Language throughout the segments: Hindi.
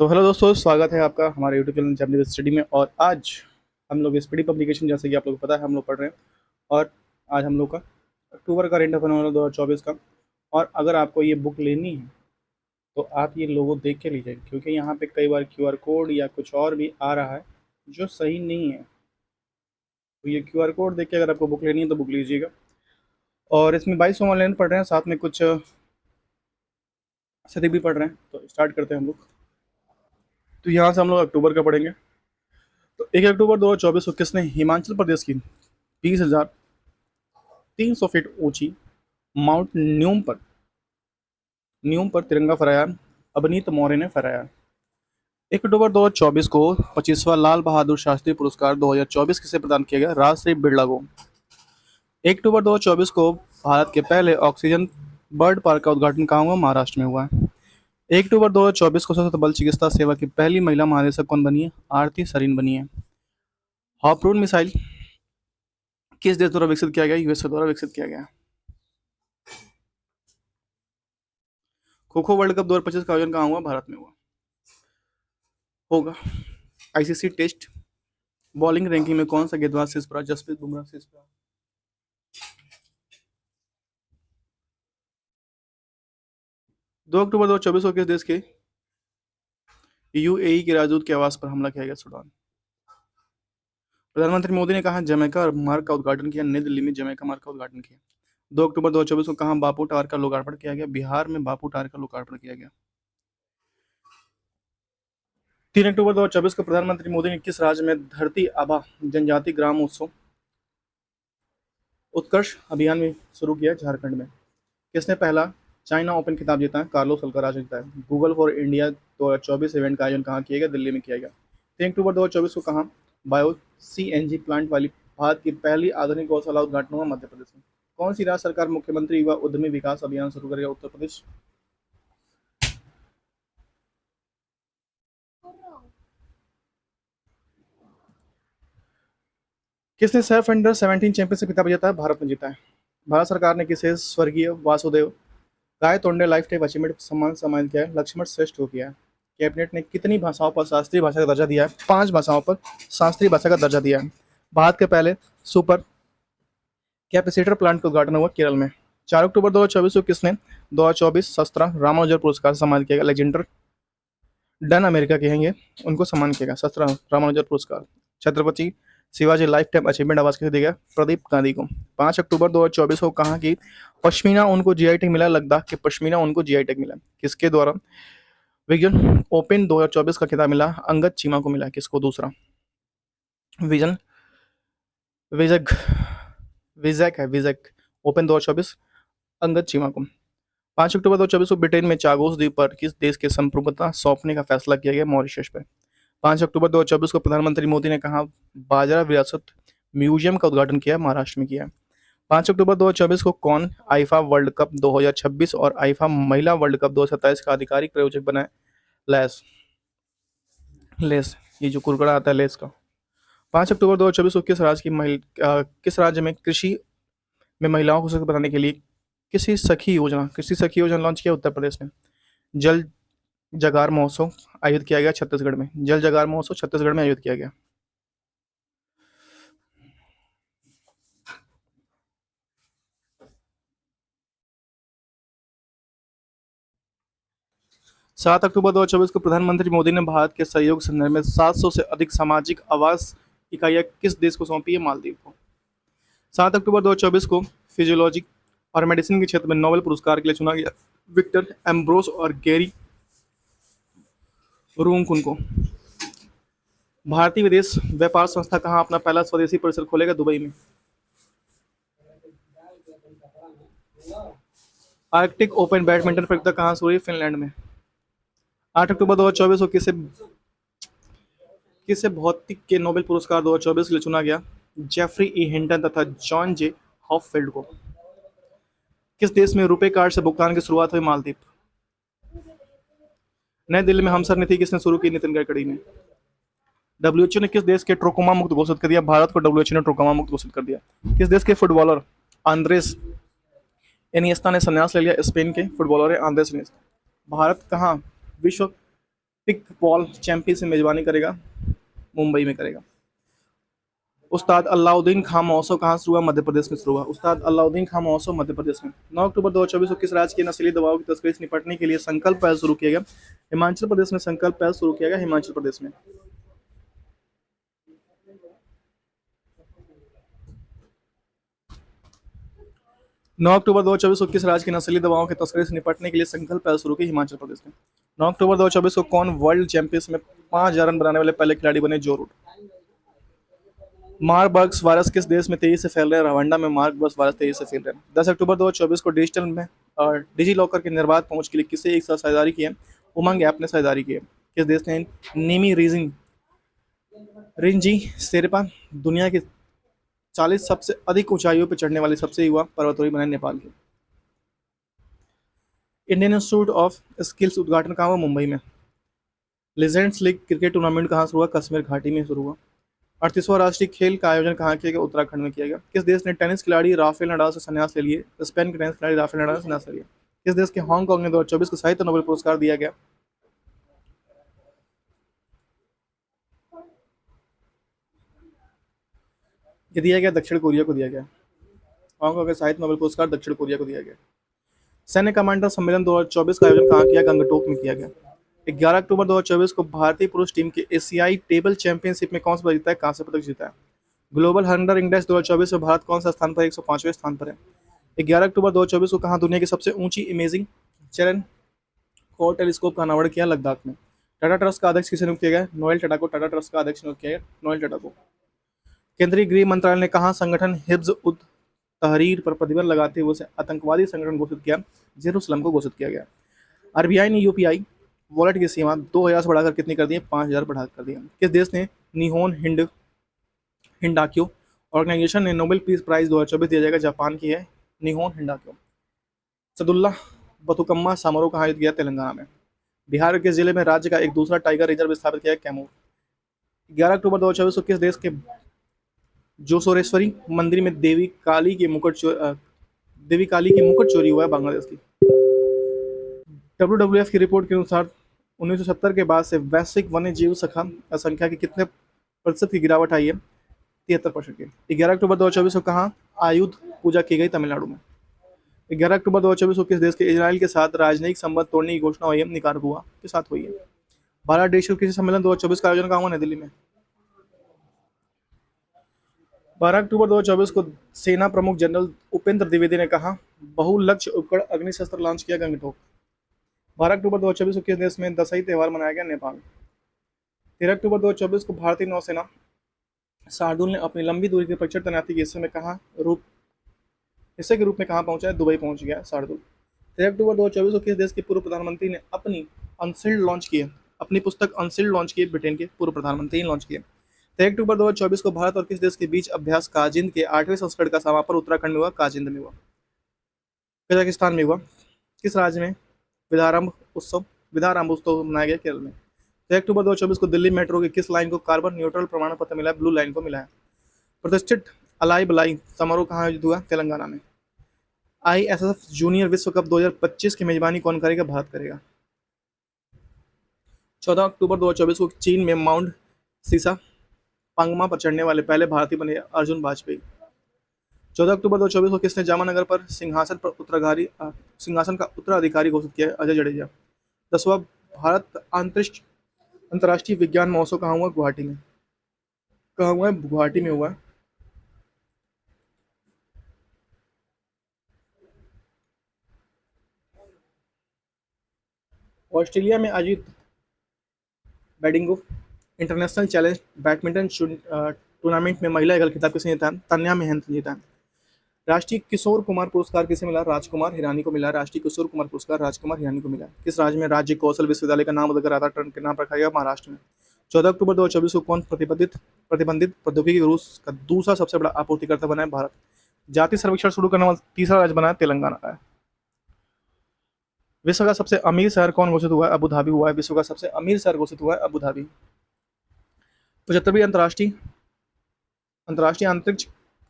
तो हेलो दोस्तों, स्वागत है आपका हमारे यूट्यूब चैनल जापानीज स्टडी में। और आज हम लोग स्पीडी पब्लिकेशन, जैसे कि आप लोग को पता है, हम लोग पढ़ रहे हैं। और आज हम लोग का अक्टूबर का रेंट होने वाला 2024 का। और अगर आपको ये बुक लेनी है तो आप ये लोगो देख के लीजिए, क्योंकि यहाँ पे कई बार क्यूआर कोड या कुछ और भी आ रहा है जो सही नहीं है। तो ये क्यूआर कोड देख के अगर आपको बुक लेनी है तो बुक लीजिएगा। और इसमें 22 ऑनलाइन पढ़ रहे हैं, साथ में कुछ सदी भी पढ़ रहे हैं। तो स्टार्ट करते हैं हम लोग। तो यहाँ से हम लोग अक्टूबर का पढ़ेंगे। तो 1 अक्टूबर 2024 को किसने हिमाचल प्रदेश की 20,300 फीट ऊंची माउंट न्यूम पर तिरंगा फहराया? अवनीत मौर्य ने फहराया। 1 अक्टूबर 2024 को 25वां लाल बहादुर शास्त्री पुरस्कार 2024 किसे प्रदान किया गया? राजश्री बिरला को। 1 अक्टूबर 2024 को भारत के पहले ऑक्सीजन बर्ड पार्क का उद्घाटन कहाँ हुआ? महाराष्ट्र में हुआ है। 1 अक्टूबर 2024 को सशस्त्र बल चिकित्सा सेवा की पहली महिला महानिदेशक कौन बनी है? आरती सरीन बनी है। हार्पून मिसाइल किस देश द्वारा विकसित किया गया? यूएसए द्वारा विकसित किया गया। खो खो वर्ल्ड कप 2025 का आयोजन कहाँ हुआ? भारत में हुआ होगा। आईसीसी टेस्ट बॉलिंग रैंकिंग में कौन सा गेंदबाज शीर्ष पर? जसप्रीत बुमराह शीर्ष पर। 2 अक्टूबर 2024 को किस देश के यूएई के राजदूत के आवास पर हमला किया गया? सूडान। प्रधानमंत्री मोदी ने कहा जमैका मार्ग का उद्घाटन किया? नई दिल्ली में जमैका मार्ग का उद्घाटन किया। 2 अक्टूबर 2024 को कहाँ बापू टावर का लोकार्पण किया गया? बिहार में बापू टावर का लोकार्पण किया गया। 3 अक्टूबर 2024 को प्रधानमंत्री मोदी ने किस राज्य में धरती आबा जनजाति ग्राम उत्सव उत्कर्ष अभियान में शुरू किया? झारखंड में। किसने पहला चाइना ओपन खिताब जीता है? कार्लोस अल्काराज ने जीता है। गूगल फॉर इंडिया 2024 इवेंट का आयोजन कहाँ किया गया? दिल्ली में किया गया। 3 अक्टूबर 2024 को कहाँ बायो सीएनजी प्लांट वाली भारत की पहली आधुनिक गौशाला उद्घाटन हुआ? मध्य प्रदेश में। कौन सी राज्य सरकार मुख्यमंत्री युवा उद्यमी विकास अभियान शुरू करेगा? उत्तर प्रदेश। किसने सैफ अंडर 17 चैंपियनशिप खिताब जीता है? भारत ने जीता है। भारत सरकार ने किसे स्वर्गीय Vasudev Gaitonde life time achievement सम्मान सम्मानित किया है? लक्ष्मण श्रेष्ठ को किया है। कैबिनेट ने कितनी भाषाओं पर शास्त्रीय भाषा का दर्जा दिया है? 5 भाषाओं पर शास्त्रीय भाषा का दर्जा दिया है। भारत के पहले सुपर कैपेसिटर प्लांट का उद्घाटन हुआ? केरल में। 4 अक्टूबर 2024 को किसने 2024 शस्त्र रामानुजन पुरस्कार से सम्मानित किया गया? अलेक्जेंडर डन अमेरिका के हैं ये, उनको सम्मान किया गया शस्त्र रामानुजन पुरस्कार। Chhatrapati Shivaji life time achievement award किसे दिया गया? प्रदीप गांधी को। 5 अक्टूबर 2024 को कहाँ की पश्मीना उनको जीआई टैग मिला? लद्दाख के पश्मीना उनको जीआई टैग मिला। किसके द्वारा विजन ओपन 2024 का खिताब मिला? अंगद चीमा को मिला। किसको? दूसरा विजन विजक विजक है विजक ओपन 2024 अंगद चीमा को। 5 अक्टूबर 2024 को ब्रिटेन में चागोस द्वीप पर किस देश के संप्रभुता सौंपने का फैसला किया गया? मॉरिशस पर। 5 अक्टूबर 2024 को प्रधानमंत्री मोदी ने कहा बाजरा विरासत म्यूजियम का उद्घाटन किया? महाराष्ट्र में किया। 5 अक्टूबर 2024 को कौन आईफा वर्ल्ड कप 2026 और आईफा महिला वर्ल्ड कप 2027 का आधिकारिक प्रायोजक बना है? लेस लेस ये जो कुरकुरा आता है लेस का। 5 अक्टूबर 2024 को किस राज्य में कृषि में महिलाओं को सशक्त बनाने के लिए कृषि सखी योजना लॉन्च किया? उत्तर प्रदेश में। जल जगार महोत्सव आयोजित किया गया छत्तीसगढ़ में। जल जगार महोत्सव छत्तीसगढ़ में आयोजित किया गया। 7 अक्टूबर 2024 को प्रधानमंत्री मोदी ने भारत के सहयोग संदर्भ में 700 से अधिक सामाजिक आवास इकाइयां किस देश को सौंपी है? मालदीव को। 7 अक्टूबर 2024 को फिजियोलॉजी और मेडिसिन के क्षेत्र में नोबेल पुरस्कार के लिए चुना गया विक्टर एम्ब्रोस और गैरी रूंकुन को। भारतीय विदेश व्यापार संस्था कहाँ अपना पहला स्वदेशी परिसर खोलेगा? दुबई में। आर्कटिक ओपन बैडमिंटन प्रतियोगिता कहाँ शुरू हुई? फिनलैंड में। 8 अक्टूबर 2024 को किसे किसे भौतिक के नोबेल पुरस्कार 2024 के लिए चुना गया? जेफरी ई हिंटन तथा जॉन जे हॉफफील्ड को। किस देश में रुपे कार्ड से भुगतान की शुरुआत हुई? मालदीव। नई दिल्ली में हमसर नीति किसने शुरू की? नितिन गडकरी ने। डब्ल्यूएचओ ने किस देश के ट्रोकोमा मुक्त घोषित कर दिया? भारत को डब्ल्यूएचओ ने ट्रोकोमा मुक्त घोषित कर दिया। किस देश के फुटबॉलर आंद्रेस इनिएस्ता ने संन्यास ले लिया? स्पेन के फुटबॉलर है आंद्रेस इनिएस्ता। भारत कहाँ विश्व पिक बॉल चैंपियन से मेजबानी करेगा, मुंबई में करेगा। उस्ताद अलाउद्दीन खां महोत्सव कहाँ शुरू हुआ? मध्य प्रदेश में शुरू हुआ। उस्ताद अलाउद्दीन खां महोत्सव मध्य प्रदेश में। 9 अक्टूबर 2024 को किस राज्य की नस्लीय दवाओं की तस्करी से निपटने के लिए संकल्प पहल शुरू किया गया? हिमाचल प्रदेश में संकल्प पहल शुरू किया गया, हिमाचल प्रदेश में। 9 अक्टूबर 2024 को किस राज्य की नस्लीय दवाओं की तस्करी से निपटने के लिए संकल्प पहल शुरू की? हिमाचल प्रदेश में। 9 अक्टूबर 2024 को कौन वर्ल्ड चैंपियंस में 5,000 रन बनाने वाले पहले खिलाड़ी बने? जो रूट। मार्बर्ग्स वायरस किस देश में तेजी से फैल रहा है? रवांडा में मार्बर्ग्स वायरस तेजी से फैल रहा है। 10 अक्टूबर 2024 को डिजिटल में डिजी लॉकर की निर्बाध पहुंच के लिए किसे एक साथ साझेदारी की है? उमंग ऐप ने साझेदारी की है। किस देश ने नीमी रीजिंग रिंजी शेरपा दुनिया की 40 सबसे अधिक ऊंचाइयों पर चढ़ने वाली सबसे युवा पर्वतारोही बने? नेपाल की। इंडियन इंस्टीट्यूट ऑफ स्किल्स उद्घाटन कहाँ हुआ? मुंबई में। लेजेंड्स लीग क्रिकेट टूर्नामेंट कहाँ शुरू हुआ? कश्मीर घाटी में शुरू हुआ। 38वां राष्ट्रीय खेल का आयोजन कहाँ किया गया? उत्तराखंड में किया गया। किस देश ने टेनिस खिलाड़ी राफेल नडाल से संन्यास ले लिए? स्पेन के टेनिस खिलाड़ी राफेल नडाल से संन्यास ले लिया। किस देश के हांगकांग ने 2024 को साहित्य नोबेल पुरस्कार दिया गया? ये दिया गया दक्षिण कोरिया को दिया गया। हांगकांग का साहित्य नोबेल पुरस्कार दक्षिण कोरिया को दिया गया। सैन्य कमांडर सम्मेलन 2024 का आयोजन कहाँ किया? गंगटोक में किया गया। 11 अक्टूबर 2024 को भारतीय पुरुष टीम के एशियाई टेबल चैंपियनशिप में कौन सा पदक जीता है? कांस्य पदक जीता है। ग्लोबल हंगर इंडेक्स 2024 में भारत कौन सा स्थान पर? 105वें स्थान पर है। 11 अक्टूबर 2024 को कहाँ दुनिया की सबसे ऊंची इमेजिंग चरण कोर टेलीस्कोप का अनावरण किया? लद्दाख में। टाटा ट्रस्ट का अध्यक्ष किसे नियुक्त किया गया? नोएल टाटा को टाटा ट्रस्ट का अध्यक्ष नियुक्त किया गया, नोएल टाटा को। केंद्रीय गृह मंत्रालय ने कहा संगठन हिब्ज उद तहरीर पर प्रतिबंध लगाते हुए उसे आतंकवादी संगठन घोषित किया? जेरूसलम को घोषित किया गया। आरबीआई ने यूपीआई वॉलेट की सीमा 2,000 से बढ़ाकर कितनी कर दी है? 5,000 बढ़ा कर दी है। किस देश ने निहोन हिंडाक्यो ऑर्गेनाइजेशन ने नोबेल पीस प्राइज 2024 दिया जाएगा? जापान की है निहोन हिंडाक्यो। सदुल्ला बथुकम्मा समारोह कहाँ आयोजित किया? तेलंगाना में। बिहार के जिले में राज्य का एक दूसरा टाइगर रिजर्व स्थापित किया है? कैमूर। 11 अक्टूबर 2024 को किस देश के जोसोरेश्वरी मंदिर में देवी काली की मुकुट चोरी हुआ है? बांग्लादेश की। WWF की रिपोर्ट के अनुसार 1970 के बाद से वैश्विक वन्य जीव संख्या की कितने प्रतिशत की गिरावट आई है? 73% की। 11 अक्टूबर 2024 को कहाँ आयुध पूजा की गई? तमिलनाडु में। 11 अक्टूबर 2024 को किस देश के इजराइल के साथ राजनयिक संबंध तोड़ने की घोषणा हुई है? निकारागुआ के साथ हुई है। भारत डिजिटल कृषि सम्मेलन 2024 का आयोजन कहाँ हुआ? नई दिल्ली में। 12 अक्टूबर 2024 को सेना प्रमुख जनरल उपेंद्र द्विवेदी ने कहा बहुलक्ष्य उपकरण अग्निशस्त्र लॉन्च किया? गंगटोक। 12 अक्टूबर 2024 को किस देश में दशई त्योहार मनाया गया? नेपाल। 13 अक्टूबर 2024 को भारतीय नौसेना शार्दुल ने अपनी लंबी दूरी की परीक्षण तैनाती के हिस्से के रूप में कहाँ पहुंचा है? दुबई पहुंच गया शार्दुल। 13 अक्टूबर 2024 को किस देश के पूर्व प्रधानमंत्री ने अपनी अनसील्ड लॉन्च की है? अपनी पुस्तक अनसील्ड लॉन्च की? ब्रिटेन के पूर्व प्रधानमंत्री ने लॉन्च किया। 13 अक्टूबर 2024 को भारत और किस देश के बीच अभ्यास काजिंद के 8वें संस्करण का समापन उत्तराखंड में हुआ? काजिंद में हुआ। कजाकिस्तान में हुआ। किस राज्य में विधारंभ उत्सव मनाया गया? केरल में। 13 अक्टूबर 2024 को दिल्ली मेट्रो की किस लाइन को कार्बन न्यूट्रल प्रमाण पत्र मिला है? ब्लू लाइन को मिला है। प्रतिष्ठित अलाई बलाई समारोह कहाँ आयोजित हुआ? तेलंगाना में। ISSF जूनियर विश्व कप 2025 की मेजबानी कौन करेगा? भारत करेगा। 14 अक्टूबर 2024 को चीन में माउंट सीसा पांगमा पर चढ़ने वाले पहले भारतीय बने अर्जुन वाजपेयी। 14 अक्टूबर 2024 को किसने जामनगर पर सिंहासन का उत्तराधिकारी घोषित किया है? अजय जडेजा। 10वां भारत अंतर्राष्ट्रीय विज्ञान महोत्सव कहाँ हुआ? गुवाहाटी में। कहाँ हुआ है? गुवाहाटी में हुआ है। ऑस्ट्रेलिया में आयोजित बेडिंगो इंटरनेशनल चैलेंज बैडमिंटन टूर्नामेंट में महिला एकल खिताब किसने जीता? तान्या महंत ने जीता। राष्ट्रीय किशोर कुमार पुरस्कार किसे मिला? राजकुमार हिरानी को मिला। राष्ट्रीय किशोर कुमार पुरस्कार राजकुमार हिरानी को मिला। किस राज्य में राज्य कौशल विश्वविद्यालय का नाम बदलकर राधा टंडन के नाम रखा गया? महाराष्ट्र में। 14 अक्टूबर 2024 को कौन प्रतिबंधित प्रौद्योगिकी रूस का दूसरा सबसे बड़ा आपूर्तिकर्ता बना है? भारत। जाति सर्वेक्षण शुरू करने वाला तीसरा राज्य बना है? तेलंगाना का है। विश्व का सबसे अमीर शहर कौन घोषित हुआ है? अबू धाबी हुआ है। विश्व का सबसे अमीर शहर घोषित हुआ है अबू धाबी। 75वीं अंतर्राष्ट्रीय अंतरिक्ष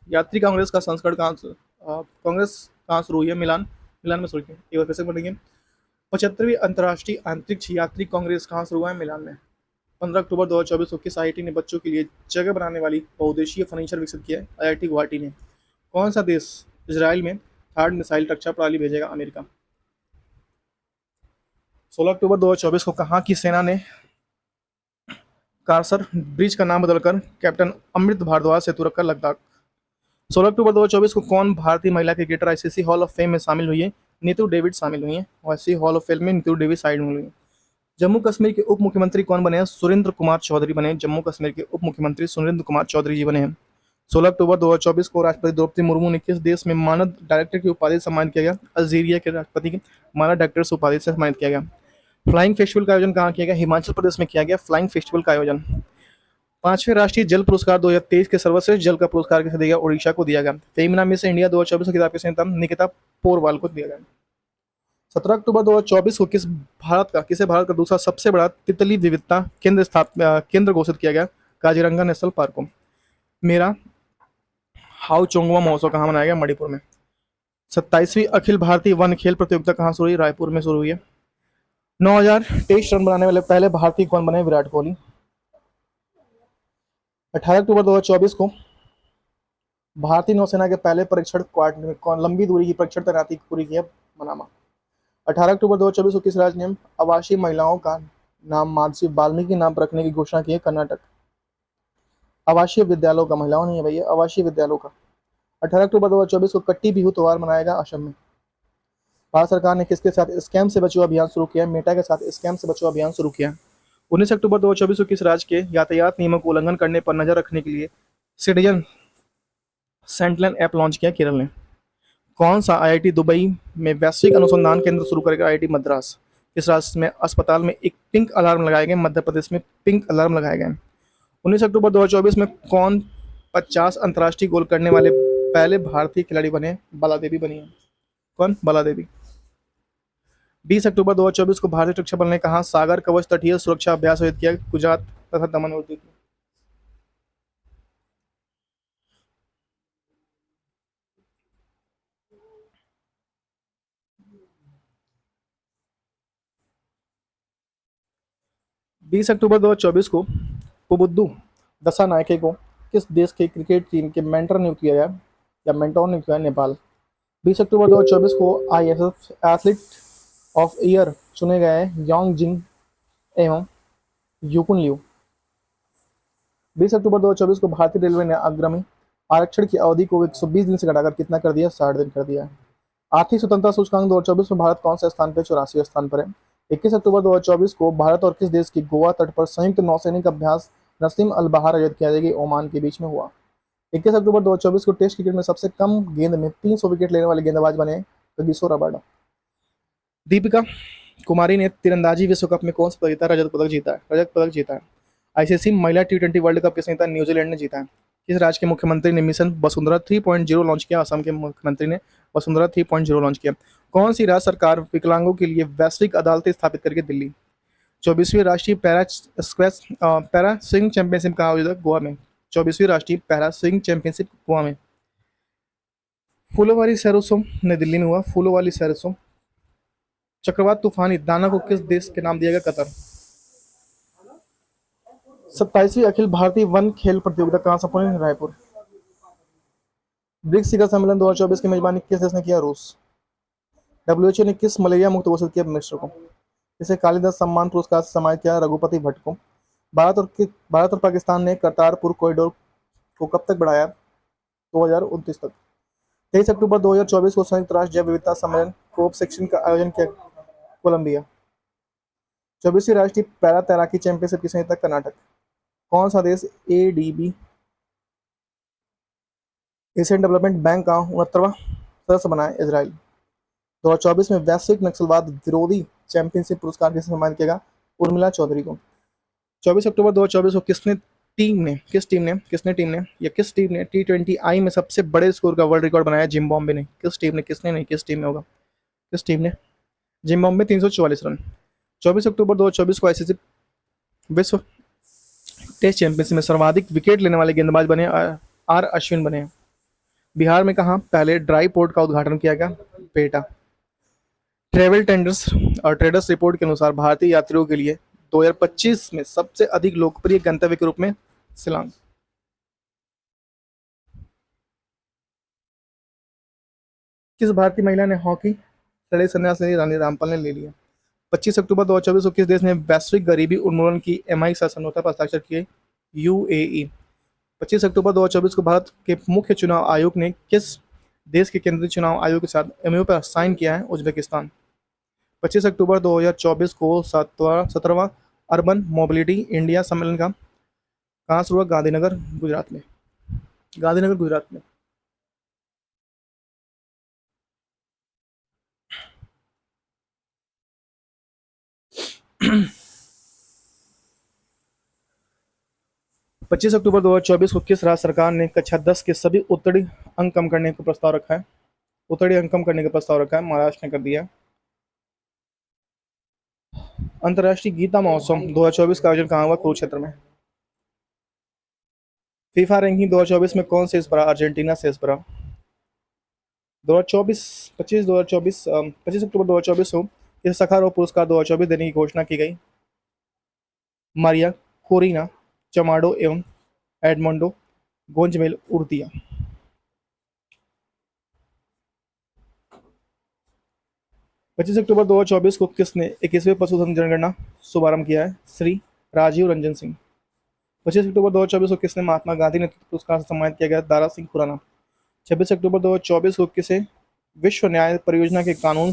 यात्री कांग्रेस का संस्करण कांग्रेस कहाँ शुरू हुई है? मिलान में शुरू की। एक बार फिर से पढ़ेंगे। 75वीं अंतर्राष्ट्रीय अंतरिक्ष यात्री कांग्रेस कहाँ शुरू हुआ है? मिलान में। 15 अक्टूबर 2024 को किस आईआईटी ने बच्चों के लिए जगह बनाने वाली बहुउद्देशीय फर्नीचर विकसित किया है? आईआईटी गुवाहाटी ने। कौन सा देश इजराइल में थर्ड मिसाइल रक्षा प्रणाली भेजेगा? अमेरिका। 16 अक्टूबर 2024 को कहाँ की सेना ने कारसर ब्रिज का नाम बदलकर कैप्टन अमृत भारद्वाज सेतु रखा? लद्दाख। 16 अक्टूबर 2024 को कौन भारतीय महिला cricketer ICC hall of fame में शामिल हुई है? नीतू डेविड शामिल हुई है। आईसीसी हॉल ऑफ फेम में नीतू डेविड शामिल हुई है। जम्मू कश्मीर के उप मुख्यमंत्री कौन बने हैं? सुरेंद्र कुमार चौधरी बने। जम्मू कश्मीर के उप मुख्यमंत्री सुरेंद्र कुमार चौधरी जी बने हैं। 16 अक्टूबर 2024 को राष्ट्रपति द्रौपदी मुर्मू ने किस देश में मानद डायरेक्टर की उपाधि से सम्मानित किया गया? अल्जीरिया के राष्ट्रपति की मानद डायरेक्टर से उपाधि से सम्मानित किया गया। फ्लाइंग फेस्टिवल का आयोजन कहाँ किया गया? हिमाचल प्रदेश में किया गया फ्लाइंग फेस्टिवल का आयोजन। 5वें राष्ट्रीय जल पुरस्कार 2023 के सर्वश्रेष्ठ जल का पुरस्कार किसे दिया गया? ओडिशा को दिया गया। फेमिना मिस इंडिया 2024 किताब के संतान निकिता पोरवाल को दिया गया। 17 अक्टूबर 2024 को किसे भारत का दूसरा सबसे बड़ा तितली विविधता केंद्र घोषित किया गया? काजीरंगा नेशनल पार्क को। मेरा हाउ चोंगवा महोत्सव कहाँ मनाया गया? मणिपुर में। 27वीं अखिल भारतीय वन खेल प्रतियोगिता कहाँ शुरू हुई? रायपुर में शुरू हुई है। 9000 टेस्ट रन बनाने वाले पहले भारतीय कौन बने? विराट कोहली। 18 अक्टूबर 2024 को भारतीय नौसेना के पहले परीक्षण क्वाड में कौन लंबी दूरी की परीक्षण तैनाती पूरी की है? मनामा। 18 अक्टूबर 2024 को किस राज्य ने आवासीय महिलाओं का नाम महर्षि वाल्मीकि नाम पर रखने की घोषणा की है? कर्नाटक। आवासीय विद्यालयों का, महिलाओं नहीं है भैया, आवासीय विद्यालयों का। 18 अक्टूबर 2024 को कट्टी बिहू त्योहार मनाएगा असम में। भारत सरकार ने किसके साथ स्कैम से बचो अभियान शुरू किया? मेटा के साथ स्कैम से बचो अभियान शुरू किया। 19 अक्टूबर 2024 को किस राज्य के यातायात नियमों को उल्लंघन करने पर नजर रखने के लिए सिटीजन सेंटिनल ऐप लॉन्च किया? केरल ने। कौन सा आईआईटी दुबई में वैश्विक अनुसंधान केंद्र शुरू करेगा? आईआईटी मद्रास। किस राज्य में अस्पताल में एक पिंक अलार्म लगाए गए? मध्य प्रदेश में पिंक अलार्म लगाए गए। 19 अक्टूबर 2024 में कौन 50 अंतर्राष्ट्रीय गोल करने वाले पहले भारतीय खिलाड़ी बने? बाला देवी बनी है। कौन? बाला देवी। 20 अक्टूबर 2024 को भारतीय रक्षा बल ने कहा सागर कवच तटीय सुरक्षा अभ्यास आयोजित किया? गुजरात तथा दमन और दीव। बीस अक्टूबर 2024 को पुबुद्धू दशा नायके को किस देश के क्रिकेट टीम के मेंटर नियुक्त किया गया या मेंटोर नियुक्त किया? नेपाल। 20 अक्टूबर 2024 को आईएसएफ एथलीट ऑफ ईयर चुने गए योंग जिंग एवं यूकुन लियू। 20 अक्टूबर 2024 को भारतीय रेलवे ने अग्रिम आरक्षण की अवधि को 120 दिन से घटाकर कितना कर दिया? 60 दिन कर दिया है। आर्थिक स्वतंत्रता सूचकांक 2024 में भारत कौन से स्थान पर? 84वें स्थान पर है। 21 अक्टूबर 2024 को भारत और किस देश की गोवा तट पर संयुक्त नौसैनिक अभ्यास नसीम अल बहार आयोजित किया जाएगी? ओमान के बीच में हुआ। 21 अक्टूबर 2024 को टेस्ट क्रिकेट में सबसे कम गेंद में 300 विकेट लेने वाले गेंदबाज बने कगिसो रबाडा। दीपिका कुमारी ने तीरंदाजी विश्व कप में कौन सा पदक जीता? रजत पदक जीता है। आईसीसी महिला टी20 वर्ल्ड कप किसने जीता? न्यूजीलैंड ने जीता है। किस राज्य के मुख्यमंत्री ने मिशन वसुंधरा 3.0 लॉन्च किया? असम के मुख्यमंत्री ने वसुंधरा 3.0 लॉन्च किया। कौन सी राज्य सरकार विकलांगों के लिए वैश्विक अदालतें स्थापित करके? दिल्ली। 24वीं राष्ट्रीय पैरा स्विंग चैंपियनशिप का आयोजक गोवा में। 24वीं राष्ट्रीय पैरा स्विंग चैंपियनशिप गोवा में। फूलों वाली सैरोसो नई दिल्ली में हुआ। फूलों वाली सैरोसो। चक्रवात तूफानी दाना को किस देश के नाम दिया गया? कतर। 27वीं अखिल भारतीय वन खेल प्रतियोगिता कहाँ संपन्न हुई? रायपुर। ब्रिक्स शिखर सम्मेलन 2024 की मेजबानी किस देश ने किया? रूस। डब्ल्यूएचओ ने किस मलेरिया मुक्त घोषित किया? मिस्र को। इसे कालिदास सम्मान पुरस्कार से सम्मानित किया? रघुपति भट्ट को। भारत और पाकिस्तान ने करतारपुर कॉरिडोर को कब तक बढ़ाया? 2029 तक। 23 अक्टूबर 2024 को संयुक्त राष्ट्र जैव विविधता सम्मेलन कोप सेक्शन का आयोजन किया? कोलंबिया। 24वीं राष्ट्रीय पैरा तैराकी चैंपियनशिप किसने जीता? कर्नाटक। कौन सा देश एडीबी एशियन डेवलपमेंट बैंक का 69वां सदस्य बना है? इजराइल। 2024 में वैश्विक नक्सलवाद विरोधी चैंपियनशिप पुरस्कार किसे सम्मानित किया? उर्मिला चौधरी को। 24 अक्टूबर 2024 को किस टीम ने T20I में सबसे बड़े स्कोर का वर्ल्ड रिकॉर्ड बनाया? जिम्बाब्वे ने। किस टीम में होगा? Zimbabwe 344 run. 24 अक्टूबर 2024 को आईसीसी विश्व टेस्ट चैंपियनशिप में सर्वाधिक विकेट लेने वाले गेंदबाज बने आर अश्विन बने। बिहार में कहाँ पहले ड्राई पोर्ट का उद्घाटन किया गया? बेटा। ट्रेवल टेंडर्स ट्रेडर्स रिपोर्ट के अनुसार भारतीय यात्रियों के लिए 2025 में सबसे अधिक लोकप्रिय गंतव्य के रूप में शिलांग। किस भारतीय महिला ने हॉकी लड़ाई संन्यास ले रानी रामपाल ने ले लिया? 25 अक्टूबर 2024 को किस देश ने वैश्विक गरीबी उन्मूलन की एमआई समझौता पर हस्ताक्षर किए? यूएई। 25 अक्टूबर 2024 को भारत के मुख्य चुनाव आयोग ने किस देश के केंद्रीय चुनाव आयोग के साथ एमओयू पर साइन किया है? उज्बेकिस्तान। 25 अक्टूबर 2024 को 17वां अर्बन मोबिलिटी इंडिया सम्मेलन का कहाँ शुरू हुआ? गांधीनगर गुजरात में। गांधीनगर गुजरात में। पच्चीस अक्टूबर 2024 को किस राज्य सरकार ने कक्षा 10 के सभी उत्तरी अंक कम करने का प्रस्ताव रखा है? उत्तरी अंक कम करने का प्रस्ताव रखा है, महाराष्ट्र ने कर दिया। अंतर्राष्ट्रीय गीता महोत्सव 2024 का आयोजन कहाँ हुआ? कुरुक्षेत्र में। फीफा रैंकिंग 2024 में कौन शीर्ष पर? अर्जेंटीना शीर्ष पर। 2024 25 अक्टूबर 2024 को किस सखारोव पुरस्कार 2024 देने की घोषणा की गई? मारिया कोरिना चमाडो एवं एडमोंडो गोंजमेल उर्तिया। 25 अक्टूबर 2024 को किसने 21वें पशुधन जनगणना शुभारंभ किया है? श्री राजीव रंजन सिंह। 25 अक्टूबर 2024 को किसने महात्मा गांधी नेतृत्व पुरस्कार से सम्मानित किया गया? दारा सिंह खुराना। 26 अक्टूबर 2024 को किसे विश्व न्याय परियोजना के कानून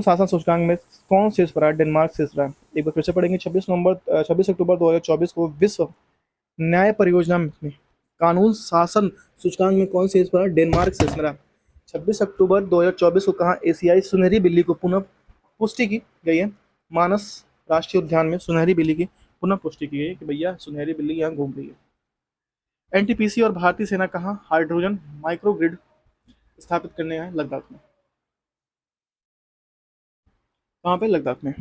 शासन सूचकांक में कौन शीर्ष पर है? डेनमार्क शीर्ष रहा। एक बार फिर से पढ़ेंगे। 26 अक्टूबर 2024 को विश्व न्याय परियोजना में कानून शासन सूचकांक में कौन शीर्ष पर है? डेनमार्क शीर्ष रहा। 26 अक्टूबर 2024 को कहाँ एशियाई सुनहरी बिल्ली को पुनः पुष्टि की गई है? मानस राष्ट्रीय उद्यान में सुनहरी बिल्ली की पुनः पुष्टि की गई है कि भैया सुनहरी बिल्ली यहाँ घूम रही है। एनटीपीसी और भारतीय सेना कहाँ हाइड्रोजन माइक्रोग्रिड स्थापित करने हैं? लद्दाख में। कहाँ पे? लद्दाख में।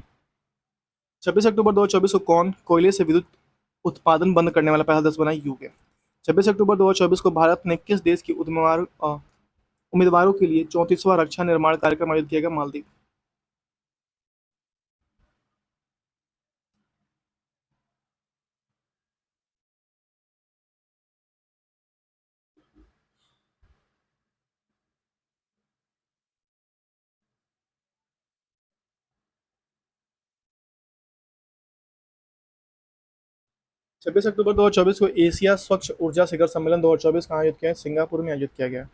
26 अक्टूबर 2024 को कौन कोयले से विद्युत उत्पादन बंद करने वाला पहला देश बना? यूके। 26 अक्टूबर 2024 को भारत ने किस देश की उम्मीदवारों के लिए 34वां रक्षा निर्माण कार्यक्रम आयोजित किया गया? मालदीव। छब्बीस अक्टूबर 2024 को एशिया स्वच्छ ऊर्जा शिखर सम्मेलन 2024 कहाँ आयोजित किया है? सिंगापुर में आयोजित किया गया।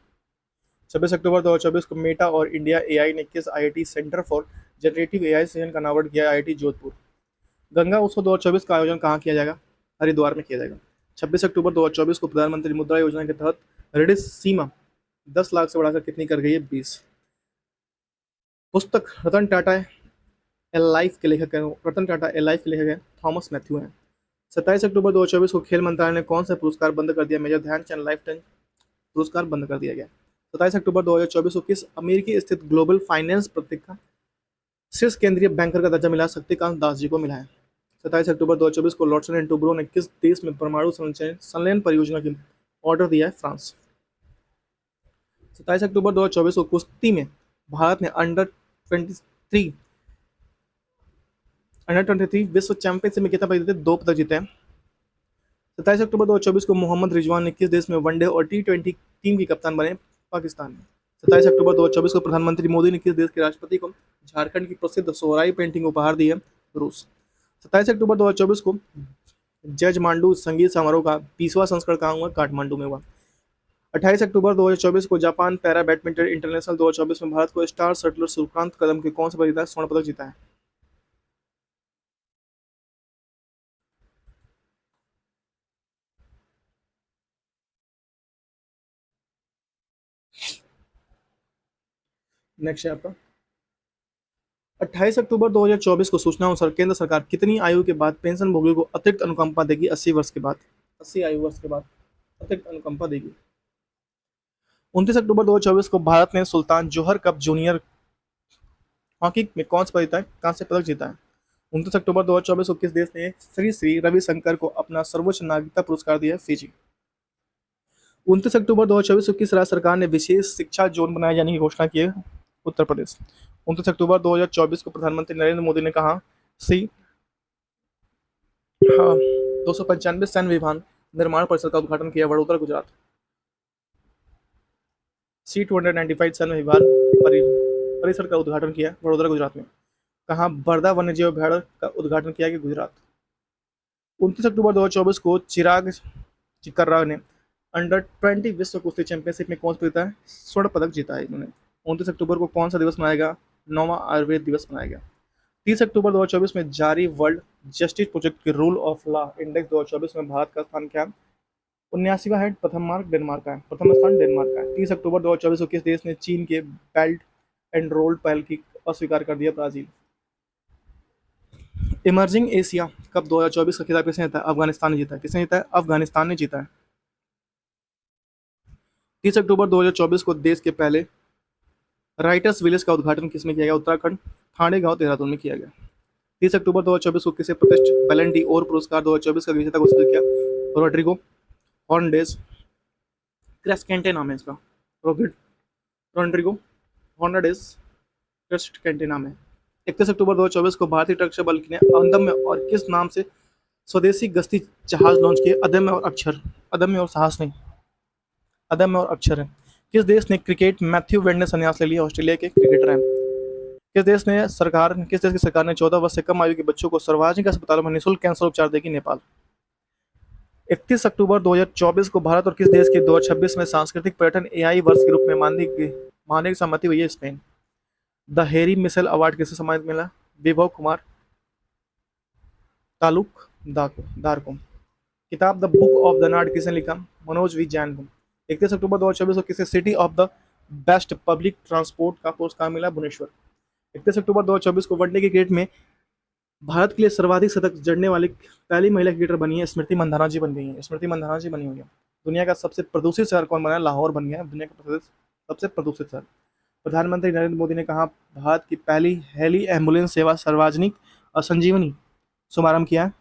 26 अक्टूबर 2024 को मेटा और इंडिया एआई ने किस IIT centre for generative AI session का अनावरण किया? आईआईटी जोधपुर। गंगा उत्सव 2024 का आयोजन कहाँ किया जाएगा? हरिद्वार में किया जाएगा। 26 अक्टूबर 2024 को प्रधानमंत्री मुद्रा योजना के तहत ऋण सीमा 10 लाख से बढ़ाकर कितनी कर गई है? 20। पुस्तक रतन टाटा एल लाइफ के लेखक हैं थॉमस मैथ्यू हैं। 27 अक्टूबर 2024 को खेल मंत्रालय ने कौन सा पुरस्कार बंद कर दिया? मेजर ध्यानचंद लाइफ टाइम पुरस्कार बंद कर दिया गया। 27 अक्टूबर 2024 को किस अमेरिकी स्थित ग्लोबल फाइनेंस पत्रिका शीर्ष केंद्रीय बैंकर का दर्जा मिला? शक्तिकांत दास जी को मिला है। 27 अक्टूबर 2024 को लॉर्सन एंड टुब्रो ने किस देश में परमाणु संलयन परियोजना की ऑर्डर दिया है? फ्रांस। 27 अक्टूबर 2024 को कुश्ती में भारत ने अंडर 23 विश्व चैंपियनशिप में कितना पदक जीते? 2 पदक जीते हैं। 27 अक्टूबर 2024 को मोहम्मद रिजवान ने किस देश में वनडे और T20 टीम की कप्तान बने? पाकिस्तान में। 27 अक्टूबर 2024 को प्रधानमंत्री मोदी ने किस देश के राष्ट्रपति को झारखंड की प्रसिद्ध सोहराई पेंटिंग उपहार दी है? रूस। 27 अक्टूबर 2024 को जज मांडू संगीत समारोह का 20वां संस्करण कहाँ हुआ? काठमांडू में हुआ। 28 अक्टूबर 2024 को जापान पैरा बैडमिंटन इंटरनेशनल 2024 में भारत को स्टार शटलर सूर्यकांत कदम के कौन सा पदक जीता है? स्वर्ण पदक जीता है। नेक्स्ट है आपका 28 अक्टूबर 2024 को सूचना अनुसार केंद्र सरकार कितनी आयु के बाद पेंशन भोगियों को अतिरिक्त अनुकंपा देगी? 80 वर्ष के बाद। 80 आयु वर्ष के बाद अतिरिक्त अनुकंपा देगी। 29 अक्टूबर 2024 को भारत ने सुल्तान जोहर कप जूनियर हॉकी में कौन सा पदक जीता है? कांस्य पदक जीता है। 29 अक्टूबर 2024 को किस देश ने श्री श्री रविशंकर को अपना सर्वोच्च नागरिकता पुरस्कार दिया है? फिजी। 29 अक्टूबर 2024 को किस राज्य सरकार ने विशेष शिक्षा जोन बनाए जाने की घोषणा की है? उत्तर प्रदेश। 29 अक्टूबर 2024 को प्रधानमंत्री नरेंद्र मोदी ने कहा, सी हाँ 295 सैन्य विमान निर्माण परिसर का उद्घाटन किया, वडोदरा गुजरात। C-295 सैन्य विमान परिसर का उद्घाटन किया, वडोदरा गुजरात में। कहा बरदा वन्य जीव अभ्यारण्य का उद्घाटन किया गया, गुजरात। 29 अक्टूबर 2024 को चिराग चिकर्रा ने अंडर 20 विश्व कुश्ती चैंपियनशिप में कौन सा जीता है, स्वर्ण पदक जीता है इन्होंने। 29 अक्टूबर को कौन सा दिवस मनाया गया, 9वां आयुर्वेद दिवस मनाया गया। 30 अक्टूबर 2024 में जारी वर्ल्ड जस्टिस प्रोजेक्ट के रूल ऑफ लॉ इंडेक्स 2024 में भारत का स्थान क्या है, 79वां है, प्रथम मार्क डेनमार्क का है, प्रथम स्थान डेनमार्क का है। 30 अक्टूबर 2024 को किस देश ने चीन के बेल्ट एंड रोड पहल की अस्वीकार कर दिया, ब्राजील। इमर्जिंग एशिया कप 2024 का खिताब किसने जीता है, अफगानिस्तान ने जीता है। किसने जीता है, अफगानिस्तान ने जीता है। 30 अक्टूबर 2024 को देश के पहले राइटर्स विलेज का उद्घाटन किसमें किया गया, उत्तराखंड थाने गांव देहरादून में किया गया। 30 अक्टूबर 2024 को किसे प्रतिष्ठित बैलन डी और पुरस्कार 2024 का विजेता घोषित किया, रोड्रिगो हॉर्नडेज क्रेस्केंटे नाम है इसका, रोड्रिगो हॉर्नडेज क्रेस्केंटे नाम है। 31 अक्टूबर 2024 को भारतीय तटरक्षक बल ने अदम्य और किस नाम से स्वदेशी गश्ती जहाज लॉन्च किए, अदम्य और अक्षर, अदम्य और साहस नहीं, अदम्य और अक्षर है। किस देश ने क्रिकेट मैथ्यू वेड ने संन्यास ले लिया, ऑस्ट्रेलिया के क्रिकेटर हैं। किस देश की सरकार ने 14 वर्ष से कम आयु के बच्चों को सार्वजनिक अस्पतालों में निःशुल्क कैंसर उपचार देगी, नेपाल। 31 अक्टूबर 2024 को भारत और किस देश के 2026 में सांस्कृतिक पर्यटन एआई वर्ष के रूप में मानने की सहमति हुई है, स्पेन। द हेरी मिशेल अवार्ड किसे सम्मानित मिला, विभव कुमार तालुकदार को। किताब द बुक ऑफ द नार्ड किसने लिखा, मनोज वी जैन को। 31 अक्टूबर 2024 को किसे city of the best public transport का पुरस्कार मिला, भुवनेश्वर। 31 अक्टूबर 2024 को वनडे क्रिकेट में भारत के लिए सर्वाधिक शतक जड़ने वाली पहली महिला क्रिकेटर बनी है, स्मृति मंधाना जी बन गई है, स्मृति मंधाना जी बनी हुई है। दुनिया का सबसे प्रदूषित शहर कौन बना है, लाहौर बन गया है दुनिया का सबसे प्रदूषित शहर। प्रधानमंत्री नरेंद्र मोदी ने कहा भारत की पहली हेली एम्बुलेंस सेवा सार्वजनिक संजीवनी शुभारंभ किया है,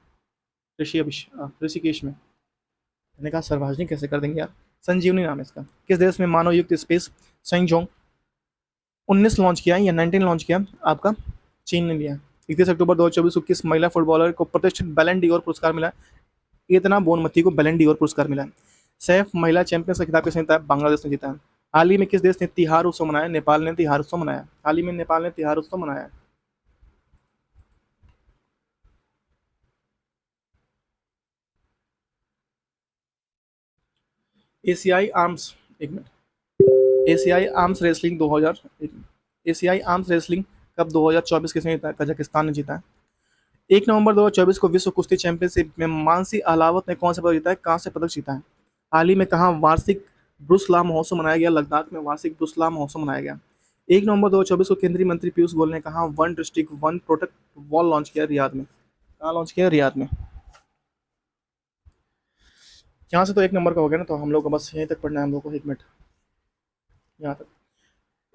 ऋषिकेश में। मैंने कहा सार्वजनिक कैसे कर देंगे यार, संजीवनी नाम है इसका। किस देश में मानव युक्त स्पेस सेंगजोंग 19 लॉन्च किया या 19 लॉन्च किया, आपका चीन ने लिया। 31 अक्टूबर 2024 को किस महिला फुटबॉलर को प्रतिष्ठित बैलन डी और पुरस्कार मिला, इतना बोनमती को बैलन डी और पुरस्कार मिला है। सैफ महिला चैंपियंस का खिताब किसने जीता है, बांग्लादेश ने जीता है। हाल ही में किस देश ने तिहार उत्सव मनाया, नेपाल ने तिहार उत्सव मनाया। हाल ही में नेपाल ने तिहार उत्सव मनाया। एशियाई आर्म्स एक मिनट एशियाई आर्म्स रेसलिंग 2000 एशियाई आर्म्स रेसलिंग कप 2024 किसने जीता है, कजाकिस्तान ने जीता है। 1 नवंबर 2024 को विश्व कुश्ती चैंपियनशिप में मानसी अहलावत ने कौन सा पदक जीता है, कांस्य पदक जीता है। हाल ही में कहाँ वार्षिक ब्रुसला महोत्सव मनाया गया, लद्दाख में वार्षिक ब्रुसला महोत्सव मनाया गया। 1 नवंबर 2024 को केंद्रीय मंत्री पीयूष गोयल ने कहा one district one product wall launch किया रियाद में। कहाँ लॉन्च किया, रियाद में। यहाँ से तो 1 नंबर का हो गया ना, तो हम लोग को बस यहीं तक पढ़ना है हम लोग को, 1 मिनट यहाँ तक।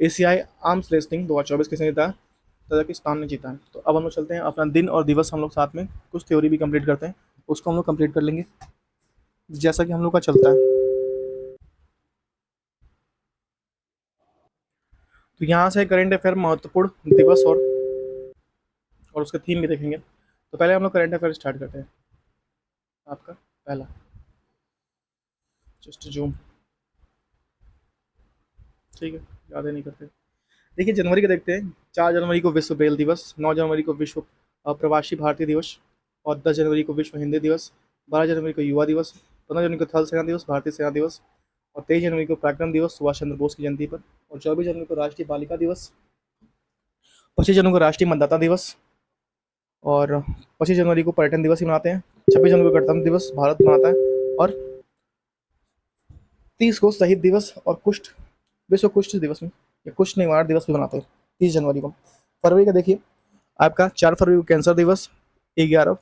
एशियाई आर्म्स रेसलिंग 2024 किसने जीता है, तजाकिस्तान ने जीता है। तो अब हम लोग चलते हैं अपना दिन और दिवस, हम लोग साथ में कुछ थ्योरी भी कंप्लीट करते हैं, उसको हम लोग कंप्लीट कर लेंगे जैसा कि हम लोग का चलता है। तो यहाँ से करेंट अफेयर महत्वपूर्ण दिवस और उसका थीम भी देखेंगे। तो पहले हम लोग करेंट अफेयर स्टार्ट करते हैं। आपका पहला जस्ट जूम, ठीक है, ज़्यादा नहीं करते। देखिए जनवरी का देखते हैं। 4 जनवरी को विश्व ब्रेल दिवस, 9 जनवरी को विश्व प्रवासी भारतीय दिवस, और 10 जनवरी को विश्व हिंदी दिवस, 12 जनवरी को युवा दिवस, 15 जनवरी को थल सेना दिवस, भारतीय सेना दिवस, और 23 जनवरी को पराक्रम दिवस सुभाष चंद्र बोस की जयंती पर, और 24 जनवरी को राष्ट्रीय बालिका दिवस, 25 जनवरी को राष्ट्रीय मतदाता दिवस, और 25 जनवरी को पर्यटन दिवस ही मनाते हैं। 26 जनवरी को गणतंत्र दिवस भारत मनाता है, और 30 को शहीद दिवस और विश्व कुष्ठ दिवस में या कुष्ठ निवारण दिवस भी मनाते हैं 30 जनवरी को। फरवरी का देखिए आपका 4 फरवरी को कैंसर दिवस, 11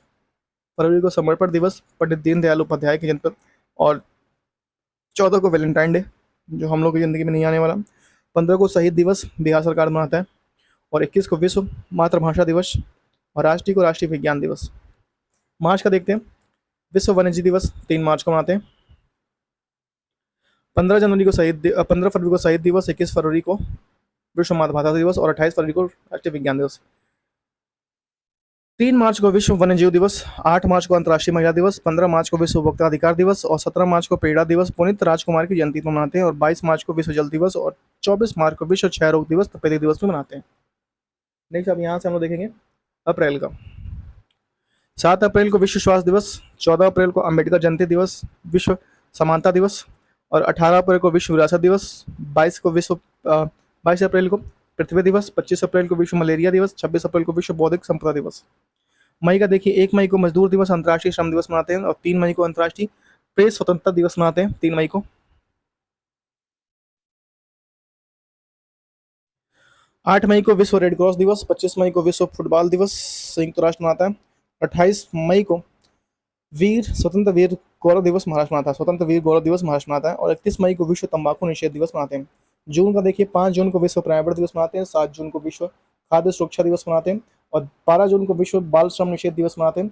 फरवरी को समर्पण दिवस पंडित दीनदयाल उपाध्याय की जयंती पर, और 14 को वैलेंटाइन डे जो हम लोग की ज़िंदगी में नहीं आने वाला, 15 को शहीद दिवस बिहार सरकार मनाता है, और 21 को विश्व मातृभाषा दिवस, और राष्ट्रीय को राष्ट्रीय विज्ञान दिवस। मार्च का देखते हैं, विश्व वन्यजीव दिवस 3 मार्च को मनाते हैं। 15 फरवरी को शहीद दिवस, 21 फरवरी को विश्व मातृभाषा दिवस। और 28 फरवरी को राष्ट्रीय विज्ञान दिवस। 3 मार्च को विश्व वन्यजीव दिवस, 8 मार्च को अंतर्राष्ट्रीय महिला दिवस, 15 मार्च को विश्व उपभोक्ता अधिकार दिवस और 17 मार्च को पेड़ा दिवस पुनीत राजकुमार की जयंती पर मनाते हैं। और 22 मार्च को विश्व जल दिवस और 24 मार्च को विश्व क्षय रोग दिवस तपेदिक दिवस भी मनाते हैं। नेक्स्ट अब यहाँ से हम लोग देखेंगे अप्रैल का। 7 अप्रैल को विश्व स्वास्थ्य दिवस, 14 अप्रैल को अम्बेडकर जयंती दिवस, विश्व समानता दिवस और 18 अप्रैल को विश्व विरासत दिवस, 22 अप्रैल को पृथ्वी दिवस, 25 अप्रैल को विश्व मलेरिया दिवस, 26 अप्रैल को विश्व बौद्धिक संपदा दिवस। मई का देखिए, 1 मई को मजदूर दिवस अंतर्राष्ट्रीय श्रम दिवस मनाते हैं और 3 मई को अंतर्राष्ट्रीय प्रेस स्वतंत्रता दिवस मनाते हैं। 3 मई को 8 मई को विश्व रेड क्रॉस दिवस, 25 मई को विश्व फुटबॉल दिवस संयुक्त राष्ट्र मनाता है। 28 मई को वीर स्वतंत्र वीर गौरव दिवस महाराष्ट्र मनाता है, स्वतंत्र वीर गौरव दिवस महाराष्ट्र मनाता है। और 31 मई को विश्व तंबाकू निषेध दिवस मनाते हैं। जून का देखिए, 5 जून को विश्व पर्यावरण दिवस मनाते हैं, 7 जून को विश्व खाद्य सुरक्षा दिवस मनाते हैं और 12 जून को विश्व बाल श्रम निषेध दिवस मनाते हैं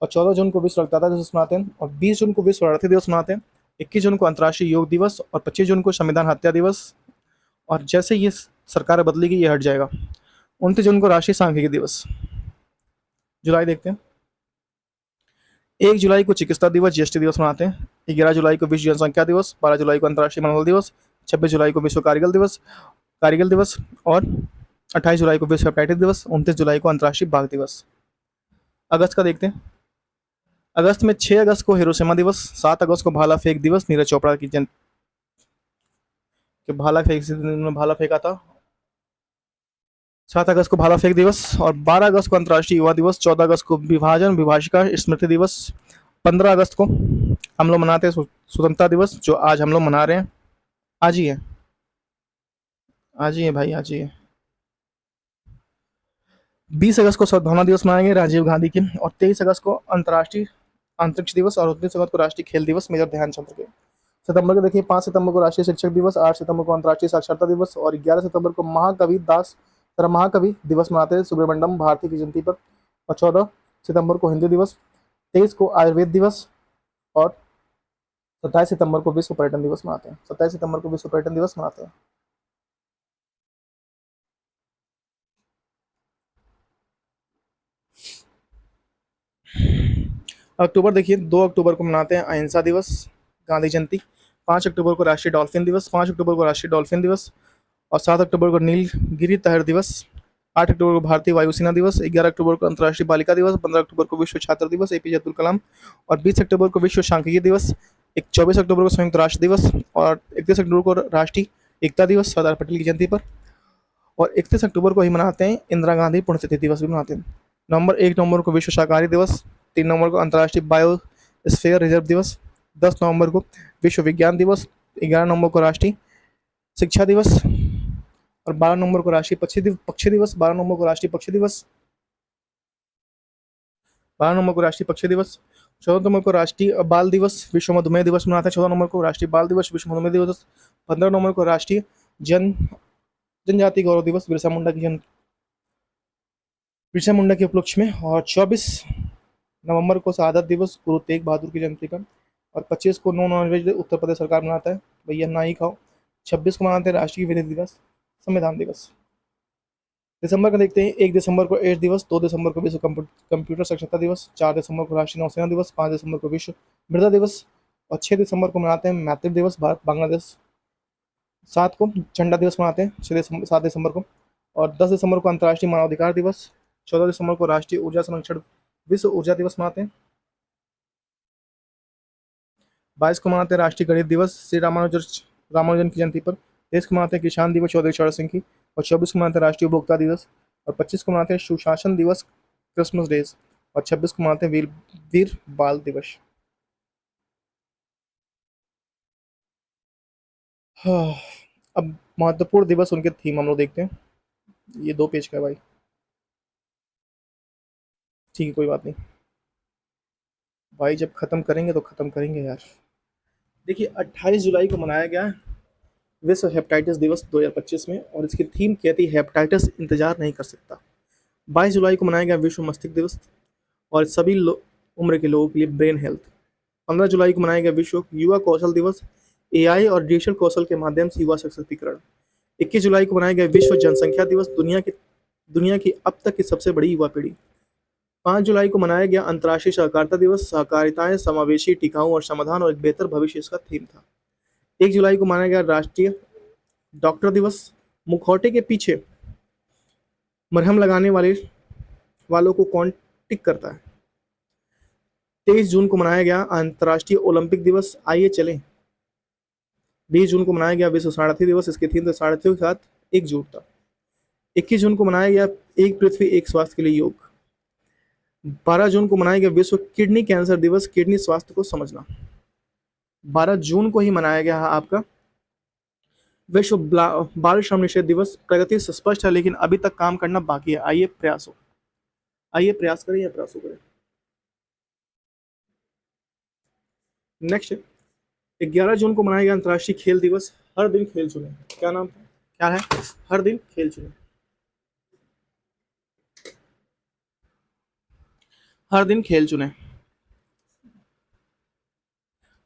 और 14 जून को विश्व रक्तदाता दिवस मनाते हैं और 20 जून को विश्व शरणार्थी दिवस मनाते हैं। 21 जून को अंतर्राष्ट्रीय योग दिवस और 25 जून को संविधान हत्या दिवस। और जैसे ये सरकार बदलेगी ये हट जाएगा। 29 जून को राष्ट्रीय सांख्यिकी दिवस। जुलाई देखते हैं। 1 जुलाई को चिकित्सा दिवस जीएसटी दिवस मनाते हैं। 11 जुलाई को विश्व जनसंख्या दिवस, 12 जुलाई को अंतर्राष्ट्रीय मनोबल दिवस, 26 जुलाई को विश्व कारगिल दिवस और 28 जुलाई को विश्व हेपेटाइटिस दिवस, 29 जुलाई को अंतर्राष्ट्रीय बाघ दिवस। अगस्त का देखते हैं। अगस्त में 6 अगस्त को हिरोशिमा दिवस, 7 अगस्त को भाला फेंक दिवस, नीरज चोपड़ा की जयंती, भाला फेंका था। 7 अगस्त को भाला फेंक दिवस और 12 अगस्त को अंतर्राष्ट्रीय युवा दिवस, 14 अगस्त को विभाजन विभाषिका स्मृति दिवस, 15 अगस्त को हम लोग मनाते हैं स्वतंत्रता दिवस, जो आज हम लोग मना रहे हैं। आज ही है, आज ही है भाई, आज ही है। 20 अगस्त को सद्भावना दिवस मनाएंगे राजीव गांधी के और 23 अगस्त को अंतर्राष्ट्रीय अंतरिक्ष दिवस और 29 अगस्त को राष्ट्रीय खेल दिवस मेजर ध्यानचंद के। सितंबर को देखिए, 5 सितंबर को राष्ट्रीय शिक्षक दिवस, 8 सितंबर को अंतर्राष्ट्रीय साक्षरता दिवस और 11 सितंबर को महाकवि दिवस मनाते हैं सुब्रमण्यम भारती की जयंती पर और 14 सितंबर को हिंदी दिवस, 23 को आयुर्वेद दिवस और 27 सितंबर को विश्व पर्यटन दिवस मनाते हैं। 27 सितंबर को विश्व पर्यटन दिवस मनाते हैं। अक्टूबर देखिए, 2 अक्टूबर को मनाते हैं अहिंसा दिवस गांधी जयंती, 5 अक्टूबर को राष्ट्रीय डॉल्फिन दिवस, 5 अक्टूबर को राष्ट्रीय डॉल्फिन दिवस और 7 अक्टूबर को नीलगिरी तहर दिवस, 8 अक्टूबर को भारतीय वायुसेना दिवस, 11 अक्टूबर को अंतर्राष्ट्रीय बालिका दिवस, 15 अक्टूबर को विश्व छात्र दिवस एपीजे अब्दुल कलाम और 20 अक्टूबर को विश्व सांख्यिकी दिवस, 24 अक्टूबर को संयुक्त राष्ट्र दिवस और 31 अक्टूबर को राष्ट्रीय एकता दिवस सरदार पटेल की जयंती पर और 31 अक्टूबर को ही मनाते हैं इंदिरा गांधी पुण्यतिथि दिवस भी मनाते हैं। 1 नवंबर को विश्व शाकाहारी दिवस, 3 नवंबर को अंतर्राष्ट्रीय बायोस्फीयर रिजर्व दिवस, 10 नवंबर को विश्व विज्ञान दिवस, 11 नवंबर को राष्ट्रीय शिक्षा दिवस और 12 नवंबर को राष्ट्रीय पक्षी दिवस, 12 नवंबर को राष्ट्रीय पक्षी दिवस, 12 नवंबर को राष्ट्रीय पक्षी दिवस, 14 नवंबर को राष्ट्रीय बाल दिवस विश्व मधुमेह दिवस मनाते हैं, 14 नवंबर को राष्ट्रीय बाल दिवस विश्व मधुमेह दिवस, 15 नवंबर को राष्ट्रीय जनजाति गौरव दिवस बिरसा मुंडा के उपलक्ष्य में और 24 नवंबर को शहादत दिवस गुरु तेग बहादुर की जयंती का और 25 को नो नॉनवेज उत्तर प्रदेश सरकार मनाता है, भैया ना ही खाओ। 26 को मनाते हैं राष्ट्रीय विधि दिवस संविधान दिवस। दिसंबर का देखते हैं। 1 दिसंबर को एड्स दिवस, 2 दिसंबर को विश्व कंप्यूटर साक्षरता दिवस, 4 दिसंबर को राष्ट्रीय नौसेना दिवस, 5 दिसंबर को विश्व मृदा दिवस और 6 दिसंबर को मनाते हैं मैत्री दिवस भारत बांग्लादेश। 7 को झंडा दिवस मनाते हैं 7 दिसंबर को और 10 दिसंबर को अंतर्राष्ट्रीय मानवाधिकार दिवस, 14 दिसंबर को राष्ट्रीय ऊर्जा संरक्षण विश्व ऊर्जा दिवस मनाते हैं। 22 को मनाते हैं राष्ट्रीय गणित दिवस श्री रामानुजन की जयंती पर। 23 को मनाते हैं किसान दिवस चौधरी चरण सिंह की और 24 को मनाते हैं राष्ट्रीय उपभोक्ता दिवस और 25 को मनाते हैं सुशासन दिवस क्रिसमस डेज और 26 को मनाते हैं वीर बाल दिवस। हाँ, अब महत्वपूर्ण दिवस उनके थीम हम लोग देखते हैं। ये 2 पेज का है भाई, ठीक है कोई बात नहीं भाई, जब खत्म करेंगे तो खत्म करेंगे यार। देखिए 28 जुलाई को मनाया गया विश्व हेपेटाइटिस दिवस 2025 में और इसकी थीम कहती है हेपेटाइटिस इंतजार नहीं कर सकता। 22 जुलाई को मनाया गया विश्व मस्तिष्क दिवस और सभी उम्र के लोगों के लिए ब्रेन हेल्थ। 15 जुलाई को मनाया गया विश्व युवा कौशल दिवस, एआई और डिजिटल कौशल के माध्यम से युवा सशक्तिकरण। 21 जुलाई को मनाया गया विश्व जनसंख्या दिवस, दुनिया की अब तक की सबसे बड़ी युवा पीढ़ी। 5 जुलाई को मनाया गया अंतर्राष्ट्रीय सहकारिता दिवस, सहकारिताएं समावेशी, टिकाऊ और समाधान और एक बेहतर भविष्य इसका थीम था। 1 जुलाई को मनाया गया राष्ट्रीय डॉक्टर दिवस, मुखौटे के पीछे मरहम लगाने वालों को कौन टिक करता है। 23 जून को मनाया गया अंतर्राष्ट्रीय ओलंपिक दिवस, आइए चलें। 20 जून को मनाया गया विश्व सारथी दिवस, इसकी थीम था सारथियों के साथ एकजुटता। 21 जून को मनाया गया एक पृथ्वी एक स्वास्थ्य के लिए योग। 12 जून को मनाया गया विश्व किडनी कैंसर दिवस, किडनी स्वास्थ्य को समझना। 12 जून को ही मनाया गया है आपका विश्व बाल श्रम निषेध दिवस। प्रगति स्पष्ट है लेकिन अभी तक काम करना बाकी है, आइए प्रयास करें या प्रयासों करें। नेक्स्ट 11 जून को मनाया गया अंतर्राष्ट्रीय खेल दिवस, हर दिन खेल चुने। क्या है? हर दिन खेल चुने। हर दिन खेल चुने।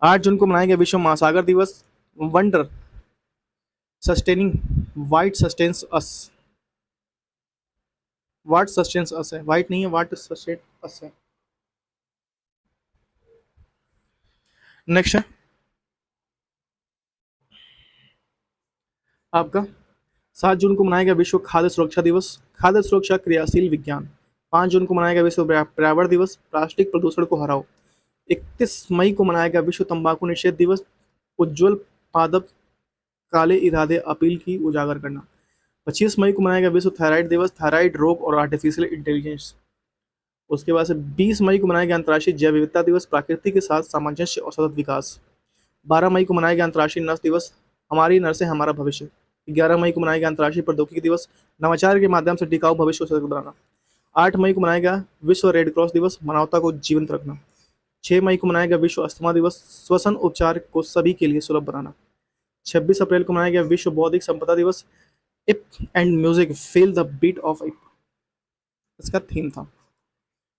8 जून को मनाया गया विश्व महासागर दिवस, वंडर सस्टेनिंग वाइट सस्टेन्स अस। वाट सस्टेन्स अस है, वाइट नहीं है, वाट सस्टेन अस है। नेक्स्ट है आपका 7 जून को मनाया गया विश्व खाद्य सुरक्षा दिवस, खाद्य सुरक्षा क्रियाशील विज्ञान। 5 जून को मनाया गया विश्व पर्यावरण दिवस, प्लास्टिक प्रदूषण को हराओ। 31 मई को मनाया गया विश्व तंबाकू निषेध दिवस, उज्ज्वल पादप काले इरादे अपील की उजागर करना। 25 मई को मनाया गया विश्व थायराइड दिवस, थायराइड रोग और आर्टिफिशियल इंटेलिजेंस। उसके बाद से 20 मई को मनाया गया अंतर्राष्ट्रीय जैव विविधता दिवस, प्रकृति के साथ सामंजस्य और सतत विकास। 12 मई को मनाया गया अंतर्राष्ट्रीय नर्स दिवस, हमारी नर्सें हमारा भविष्य। 11 मई को मनाया गया अंतर्राष्ट्रीय प्रौद्योगिकी दिवस, नवाचार के माध्यम से टिकाऊ भविष्य को सशक्त बनाना। 8 मई को मनाया गया विश्व रेड क्रॉस दिवस, मानवता को जीवंत रखना। 6 मई को मनाया गया विश्व अस्थमा दिवस, श्वसन उपचार को सभी के लिए सुलभ बनाना। 26 अप्रैल को मनाया गया विश्व बौद्धिक संपदा दिवस, IP and music feel the beat of IP, इसका थीम था।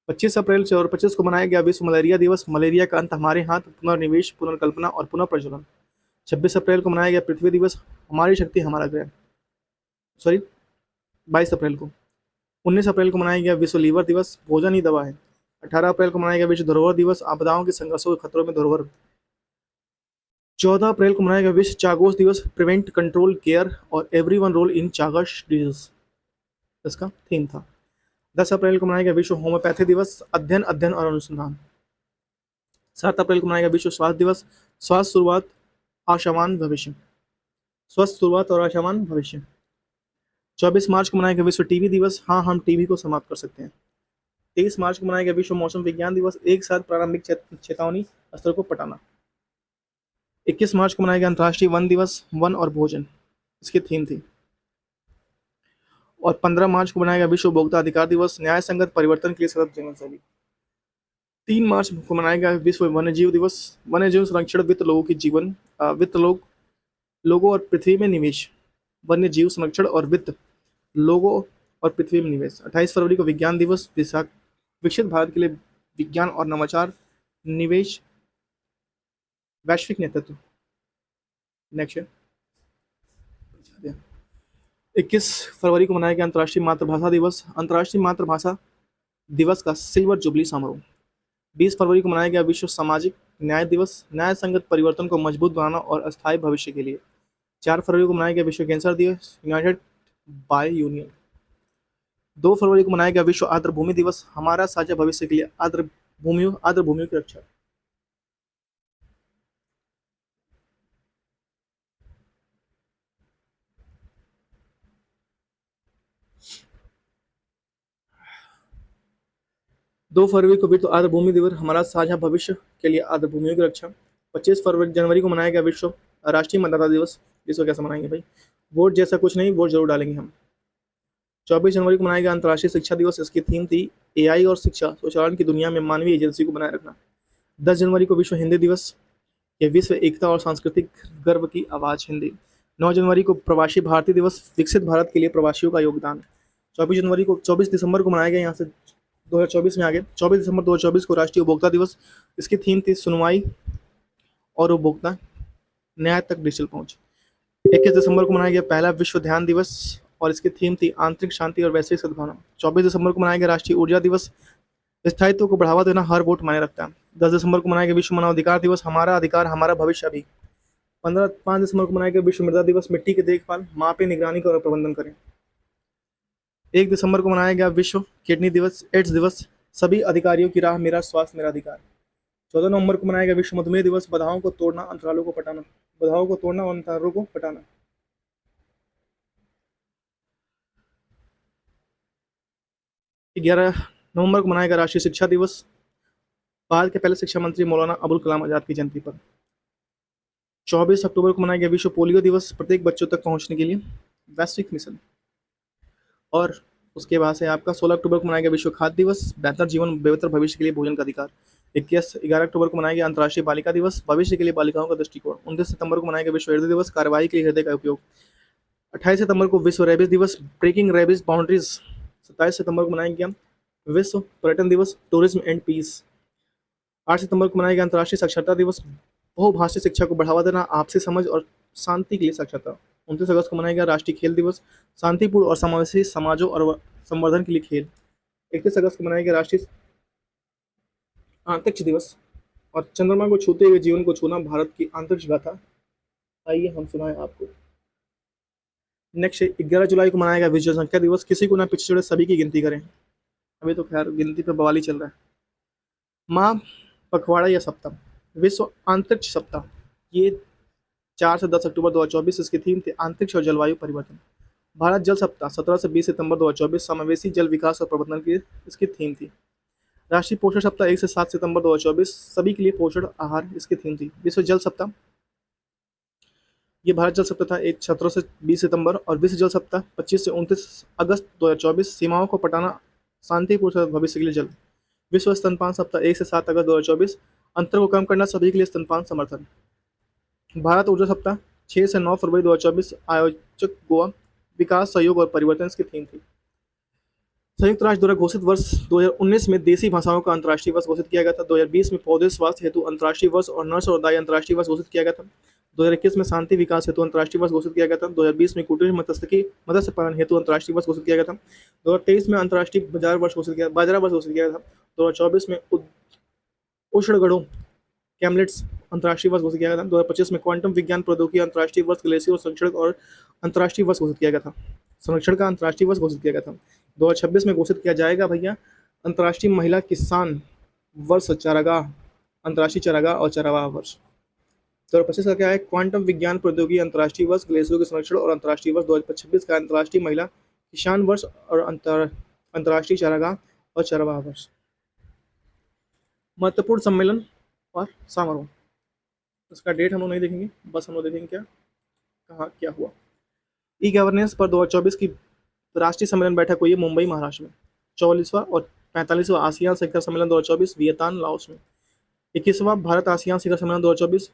25 अप्रैल से और 25 को मनाया गया विश्व मलेरिया दिवस, मलेरिया का अंत हमारे हाथ, पुनर्निवेश, पुनर्कल्पना और पुनः प्रज्वलन। 26 अप्रैल को मनाया गया पृथ्वी दिवस, हमारी शक्ति हमारा ग्रह। 22 अप्रैल को। 19 अप्रैल को मनाया गया विश्व लीवर दिवस, भोजन ही दवा है। 18 अप्रैल को मनाया गया विश्व धरोहर दिवस, आपदाओं के संघर्षों के खतरों में धरोहर। 14 अप्रैल को मनाया गया विश्व चागोस दिवस, प्रिवेंट कंट्रोल केयर और everyone role in Chagas disease, इसका थीम था। 10 अप्रैल को मनाया गया विश्व होम्योपैथी दिवस, अध्ययन और अनुसंधान। 7 अप्रैल को मनाया गया विश्व स्वास्थ्य दिवस, स्वास्थ्य शुरुआत आशावान भविष्य, स्वस्थ शुरुआत और आशावान भविष्य। 24 मार्च को मनाया गया विश्व टीबी दिवस, हाँ हम टीबी को समाप्त कर सकते हैं। 23 मार्च को मनाया गया विश्व मौसम विज्ञान दिवस, एक साथ प्रारंभिक चेतावनी स्तर को पटाना। 21 मार्च को मनाया गया अंतर्राष्ट्रीय वन दिवस, वन और भोजन, इसकी थीम थी। और 15 मार्च को मनाया गया विश्व उपभोक्ता अधिकार दिवस, न्याय संगत परिवर्तन के लिए सतत जीवन शैली। 3 मार्च को मनाया गया विश्व वन्यजीव दिवस, वन्यजीव संरक्षण, लोगों और पृथ्वी में निवेश, वन्य जीव संरक्षण और वित्त, लोगों और पृथ्वी में निवेश। 28 फरवरी को विज्ञान दिवस, विकसित भारत के लिए विज्ञान और नवाचार, निवेश, वैश्विक नेतृत्व। नेक्स्ट 21 फरवरी को मनाया गया अंतर्राष्ट्रीय मातृभाषा दिवस, अंतर्राष्ट्रीय मातृभाषा दिवस का सिल्वर जुबली समारोह। 20 फरवरी को मनाया गया विश्व सामाजिक न्याय दिवस, न्याय संगत परिवर्तन को मजबूत बनाना और अस्थायी भविष्य के लिए। 4 फरवरी को मनाया गया विश्व कैंसर दिवस, यूनाइटेड बाय यूनियन। 2 फरवरी को मनाया गया विश्व आर्द्र भूमि दिवस, हमारा साझा भविष्य के लिए आर्द्र भूमियों की रक्षा। 2 फरवरी को विश्व आर्द्र भूमि दिवस, हमारा साझा भविष्य के लिए आर्द्र भूमियों की रक्षा। 25 जनवरी को मनाया गया विश्व राष्ट्रीय मतदाता दिवस, इसको कैसे मनाएंगे भाई, वोट जैसा कुछ नहीं, वोट जरूर डालेंगे हम। 24 जनवरी को मनाया गया अंतर्राष्ट्रीय शिक्षा दिवस, इसकी थीम थी एआई और शिक्षा, स्वचालन की दुनिया में मानवीय एजेंसी को बनाए रखना। 10 जनवरी को विश्व हिंदी दिवस, ये विश्व एकता और सांस्कृतिक गर्व की आवाज़ हिंदी। 9 जनवरी को प्रवासी भारतीय दिवस, विकसित भारत के लिए प्रवासियों का योगदान। 24 दिसंबर को मनाया गया, यहाँ से 2024 में आगे 24 दिसंबर 2024 को राष्ट्रीय उपभोक्ता दिवस, इसकी थीम थी सुनवाई और उपभोक्ता न्याय तक डिजिटल पहुंच। 21 दिसंबर को मनाया गया पहला विश्व ध्यान दिवस और इसकी थीम थी आंतरिक शांति और वैश्विक सद्भावना। 24 दिसंबर को मनाया गया राष्ट्रीय ऊर्जा दिवस, स्थायित्व को बढ़ावा देना हर वोट मायने रखता है। 10 दिसंबर को मनाया गया विश्व मानवाधिकार दिवस, हमारा अधिकार हमारा भविष्य अभी। 5 दिसंबर को मनाया गया विश्व मृदा दिवस, मिट्टी की देखभाल, मापे, निगरानी और प्रबंधन करें। 1 दिसंबर को मनाया गया विश्व किडनी दिवस, एड्स दिवस, सभी अधिकारियों की राह, मेरा स्वास्थ्य मेरा अधिकार। 14 नवंबर को मनाया गया विश्व मधुमेह दिवस, बाधाओं को तोड़ना अंतरालों को पटाना, बाधाओं को तोड़ना और अंतरालों को पटाना। 11 नवंबर को मनाया गया राष्ट्रीय शिक्षा दिवस, भारत के पहले शिक्षा मंत्री मौलाना अबुल कलाम आजाद की जयंती पर। 24 अक्टूबर को मनाया गया विश्व पोलियो दिवस, प्रत्येक बच्चों तक पहुंचने के लिए वैश्विक मिशन। और उसके बाद से आपका 16 अक्टूबर को मनाया गया विश्व खाद्य दिवस, बेहतर जीवन बेहतर भविष्य के लिए भोजन का अधिकार। 11 अक्टूबर को मनाया गया अंतर्राष्ट्रीय बालिका दिवस, भविष्य के लिए बालिकाओं का दृष्टिकोण। 29 सितंबर को मनाया गया विश्व हृदय दिवस, कार्यवाही के लिए हृदय का उपयोग। 28 सितंबर को विश्व रेबीज दिवस, ब्रेकिंग रेबीज बाउंड्रीज। 27 सितंबर को मनाया गया विश्व पर्यटन दिवस, टूरिज्म एंड पीस। 8 सितंबर को मनाया गया अंतर्राष्ट्रीय साक्षरता दिवस, बहुभाषीय शिक्षा को बढ़ावा देना, आपसी समझ और शांति के लिए साक्षरता। 29 अगस्त को मनाया गया राष्ट्रीय खेल दिवस, शांतिपूर्ण और समावेशी समाजों और संवर्धन के लिए खेल। 31 अगस्त को मनाया गया राष्ट्रीय अंतरिक्ष दिवस और चंद्रमा को छूते हुए जीवन को छूना, भारत की अंतरिक्ष गाथा। आइए हम सुनाएं आपको। नेक्स्ट 11 जुलाई को मनाया गया विश्व जनसंख्या दिवस, किसी को ना पीछे छोड़े, सभी की गिनती करें। अभी तो खैर गिनती पे बवाल ही चल रहा है। माह पखवाड़ा या सप्ताह, विश्व अंतरिक्ष सप्ताह, ये 4 से 10 अक्टूबर 2024, इसकी थीम थी अंतरिक्ष और जलवायु परिवर्तन। भारत जल सप्ताह 17 से 20 सितंबर 2024, समावेशी जल विकास और प्रबंधन की इसकी थीम थी। राष्ट्रीय पोषण सप्ताह 1 से 7 सितंबर 2024, सभी के लिए पोषण आहार इसकी थीम थी। विश्व जल सप्ताह, ये भारत जल सप्ताह था 17 से 20 सितंबर, और विश्व जल सप्ताह 25 से 29 अगस्त 2024, सीमाओं को पटाना, शांतिपूर्ण भविष्य के लिए जल। विश्व स्तनपान सप्ताह 1 से 7 अगस्त 2024, अंतर को कम करना, सभी के लिए स्तनपान समर्थन। भारत ऊर्जा सप्ताह 6 से 9 फरवरी 2024, आयोजक गोवा, विकास सहयोग और परिवर्तन इसकी थीम थी। संयुक्त राष्ट्र द्वारा घोषित वर्ष 2019 में देसी भाषाओं का अंतर्राष्ट्रीय वर्ष घोषित किया गया था। 2020 में पौधे स्वास्थ्य हेतु अंतर्राष्ट्रीय वर्ष और नर्स और दाई अंतर्राष्ट्रीय वर्ष घोषित किया गया था। 2021 में शांति विकास हेतु अंतर्राष्ट्रीय वर्ष घोषित किया गया था। 2020 में कुटीर मत्स्य पालन हेतु अंतर्राष्ट्रीय वर्ष घोषित किया गया था। 2023 में अंतर्राष्ट्रीय बाजार वर्ष घोषित किया गया था। 2024 में उष्णगढ़ों कैमलेट्स अंतर्राष्ट्रीय वर्ष घोषित किया गया था। 2025 में क्वांटम विज्ञान प्रौद्योगिकी अंतर्राष्ट्रीय वर्ष, ग्लेशियर संरक्षण और अंतर्राष्ट्रीय वर्ष घोषित किया गया था। संरक्षण का अंतर्राष्ट्रीय वर्ष घोषित किया गया था। 2026 में घोषित किया जाएगा भैया अंतर्राष्ट्रीय महिला किसान वर्ष, चारागाह, अंतर्राष्ट्रीय चारागाह और चारागाह वर्ष। 2025 का क्या है, क्वांटम विज्ञान प्रौद्योगिकी अंतर्राष्ट्रीय वर्ष, ग्लेशियर के संरक्षण और अंतर्राष्ट्रीय वर्ष। 2026 का अंतर्राष्ट्रीय महिला किसान वर्ष और अंतर्राष्ट्रीय चारागाह और चारागाह वर्ष। महत्वपूर्ण सम्मेलन और समारोह, इसका डेट हम लोग नहीं देखेंगे, बस हम लोग देखेंगे क्या कहाँ क्या हुआ। ई गवर्नेंस पर 2024 की राष्ट्रीय सम्मेलन बैठक हुई है मुंबई महाराष्ट्र में। 44वां और 45वां आसियान शिखर सम्मेलन 2024 वियतनाम लाओस में। 21वां भारत आसियान शिखर सम्मेलन 2024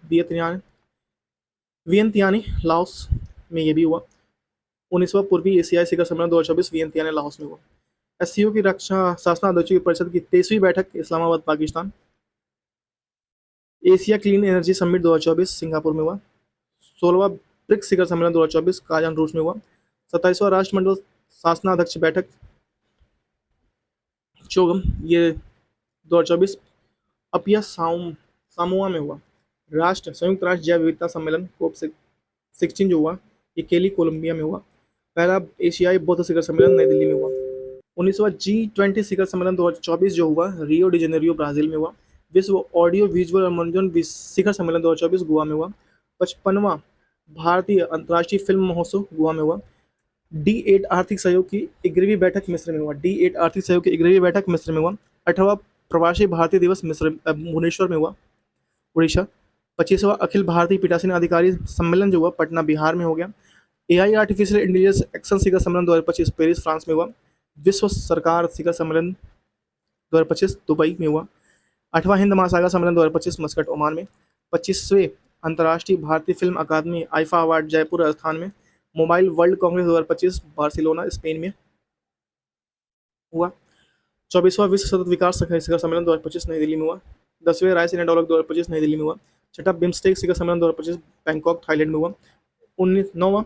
वियंतियानी लाओस में ये भी हुआ। 19वां पूर्वी एशियाई शिखर सम्मेलन 2024 वियंतियानी लाओस में हुआ। एससीओ की रक्षा शासनाध्यक्षों की परिषद की 23वीं बैठक Islamabad Pakistan. Asia clean energy summit 2024 Singapore में हुआ। 16वां ब्रिक्स शिखर सम्मेलन 2024 काजान रूस में हुआ। 27वां राष्ट्रमंडल शासनाध्यक्ष बैठक चोगम, ये 2024 अपिया सामोआ में हुआ। संयुक्त राष्ट्र जैव विविधता सम्मेलन कोप 16 जो हुआ, ये केली कोलंबिया में हुआ। पहला एशियाई बौद्ध शिखर सम्मेलन नई दिल्ली में हुआ। 19वां G20 शिखर सम्मेलन 2024 जो हुआ रियो डी जेनेरियो ब्राजील में हुआ। विश्व ऑडियो विजुअल और मनोरंजन शिखर सम्मेलन 2024 गोवा में हुआ। 55वां भारतीय अंतर्राष्ट्रीय फिल्म महोत्सव गोवा में हुआ। D8 आर्थिक सहयोग की 11वीं बैठक मिस्र में हुआ। D8 आर्थिक सहयोग की 11वीं बैठक मिस्र में हुआ। 18वां प्रवासी भारतीय दिवस मिस्र भुवनेश्वर में हुआ, उड़ीसा। 25वां अखिल भारतीय पीठासीन अधिकारी सम्मेलन जो हुआ पटना बिहार में हो गया। AI आर्टिफिशियल इंटेलिजेंस एक्शन शिखर सम्मेलन 2025 पेरिस फ्रांस में हुआ। विश्व सरकार शिखर सम्मेलन 2025 दुबई में हुआ। 8वां हिंद महासागर सम्मेलन 2025 मस्कट ओमान में। 25वें अंतर्राष्ट्रीय भारतीय फिल्म अकादमी आईफा अवार्ड जयपुर राजस्थान में। Mobile world Congress 2025 Barcelona Spain में हुआ। 24वां विश्व सतत विकास शिखर सम्मेलन 2025 नई दिल्ली में हुआ। 10वें रायसीना डेवलप 2025 नई दिल्ली में हुआ। 6ठा बिम्स्टेक शिखर सम्मेलन 2025 बैंकॉक थाईलैंड में हुआ। 9वां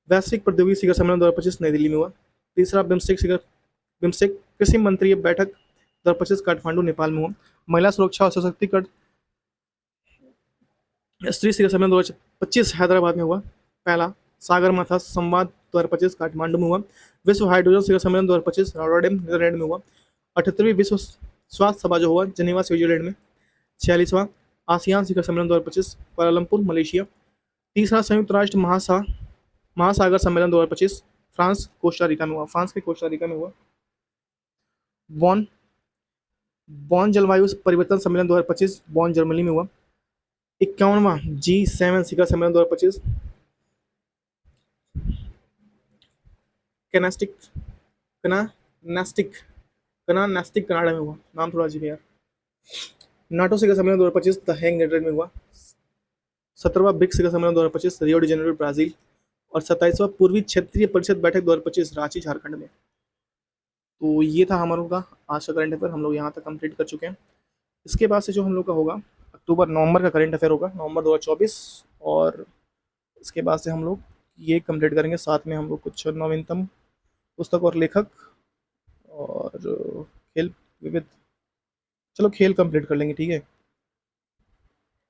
वैश्विक प्रौद्योगिकी शिखर सम्मेलन 2025 नई दिल्ली में हुआ। तीसरा बिम्स्टेक कृषि मंत्रिय बैठक 2025 काठमांडू नेपाल में हुआ। महिला सुरक्षा और सशक्तिकरण स्त्री शिखर सम्मेलन 2025 हैदराबाद में हुआ। पहला सागर माथा संवाद 2025 काठमांडू में हुआ। विश्व हाइड्रोजन शिखर सम्मेलन 2025 रॉटरडैम नीदरलैंड में हुआ। 78वीं विश्व स्वास्थ्य सभा जो हुआ जेनेवा स्विट्जरलैंड में। 46वां आसियान शिखर सम्मेलन 2025 कुआलालंपुर मलेशिया। तीसरा संयुक्त राष्ट्र महासागर सम्मेलन 2025 फ्रांस के कोस्टारिका में हुआ। बॉन बॉन जलवायु परिवर्तन सम्मेलन 2025 बॉन जर्मनी में हुआ। 51वां G7 शिखर सम्मेलन 2025 कैनास्टिक कनाडा में हुआ। नाम थोड़ा अजीब है यार। नाटो शिखर सम्मेलन 2025 द हेग नीदरलैंड में हुआ। 17वां ब्रिक्स शिखर सम्मेलन 2025 रियो डी जेनेरो ब्राजील। और 27वां पूर्वी क्षेत्रीय परिषद बैठक 2025 रांची झारखंड में। तो ये था हम लोग का आज का करंट अफेयर, हम लोग यहाँ तक कंप्लीट कर चुके हैं। इसके बाद से जो हम लोग का होगा नवंबर का करंट अफेयर होगा, नवंबर 2024। और इसके बाद से हम लोग ये कंप्लीट करेंगे, साथ में हम लोग कुछ नवीनतम पुस्तक और लेखक और खेल विविध, चलो खेल कंप्लीट कर लेंगे, ठीक है।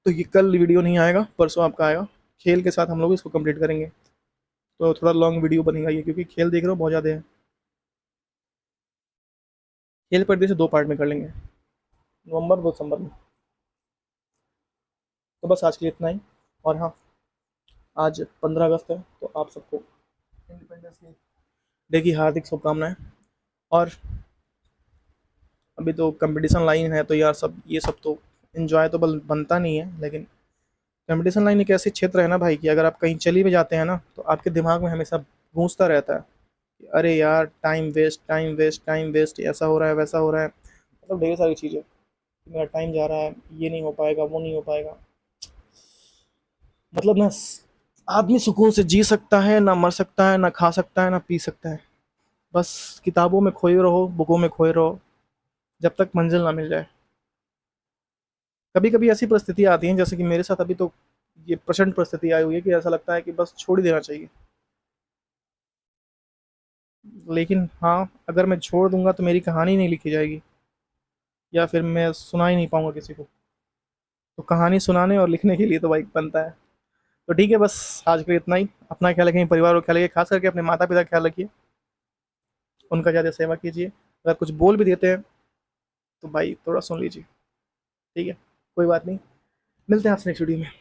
तो ये कल वीडियो नहीं आएगा, परसों आपका आएगा। खेल के साथ हम लोग इसको कंप्लीट करेंगे, तो थोड़ा लॉन्ग वीडियो बनेगा ये, क्योंकि खेल देख रहे हो बहुत ज़्यादा है। खेल पर से 2 पार्ट में कर लेंगे, नवंबर 2 दिसंबर में। तो बस आज के लिए इतना ही। और हाँ, आज 15 अगस्त है, तो आप सबको इंडिपेंडेंस डे की हार्दिक शुभकामनाएं। और अभी तो कंपटीशन लाइन है, तो यार ये सब तो इन्जॉय तो बनता नहीं है, लेकिन कंपटीशन लाइन एक ऐसी क्षेत्र है ना भाई, कि अगर आप कहीं चली भी जाते हैं ना, तो आपके दिमाग में हमेशा गूंजता रहता है कि अरे यार टाइम वेस्ट, ऐसा हो रहा है वैसा हो रहा है, मतलब ढेर सारी चीज़ें, मेरा टाइम जा रहा है, ये नहीं हो पाएगा, वो नहीं हो पाएगा। मतलब ना आदमी सुकून से जी सकता है, ना मर सकता है, ना खा सकता है, ना पी सकता है। बस किताबों में खोए रहो, बुकों में खोए रहो, जब तक मंजिल ना मिल जाए। कभी कभी ऐसी परिस्थिति आती हैं, जैसे कि मेरे साथ अभी तो ये प्रचंड परिस्थिति आई हुई है कि ऐसा लगता है कि बस छोड़ ही देना चाहिए। लेकिन हाँ, अगर मैं छोड़ दूंगा तो मेरी कहानी नहीं लिखी जाएगी, या फिर मैं सुना ही नहीं पाऊंगा किसी को। तो कहानी सुनाने और लिखने के लिए तो भाई बनता है। तो ठीक है, बस आज के लिए इतना ही। अपना ख्याल रखें, परिवार का ख्याल रखिए, खास करके अपने माता पिता का ख्याल रखिए, उनका ज़्यादा सेवा कीजिए। अगर कुछ बोल भी देते हैं तो भाई थोड़ा सुन लीजिए, ठीक है। कोई बात नहीं, मिलते हैं आपसे नेक्स्ट वीडियो में।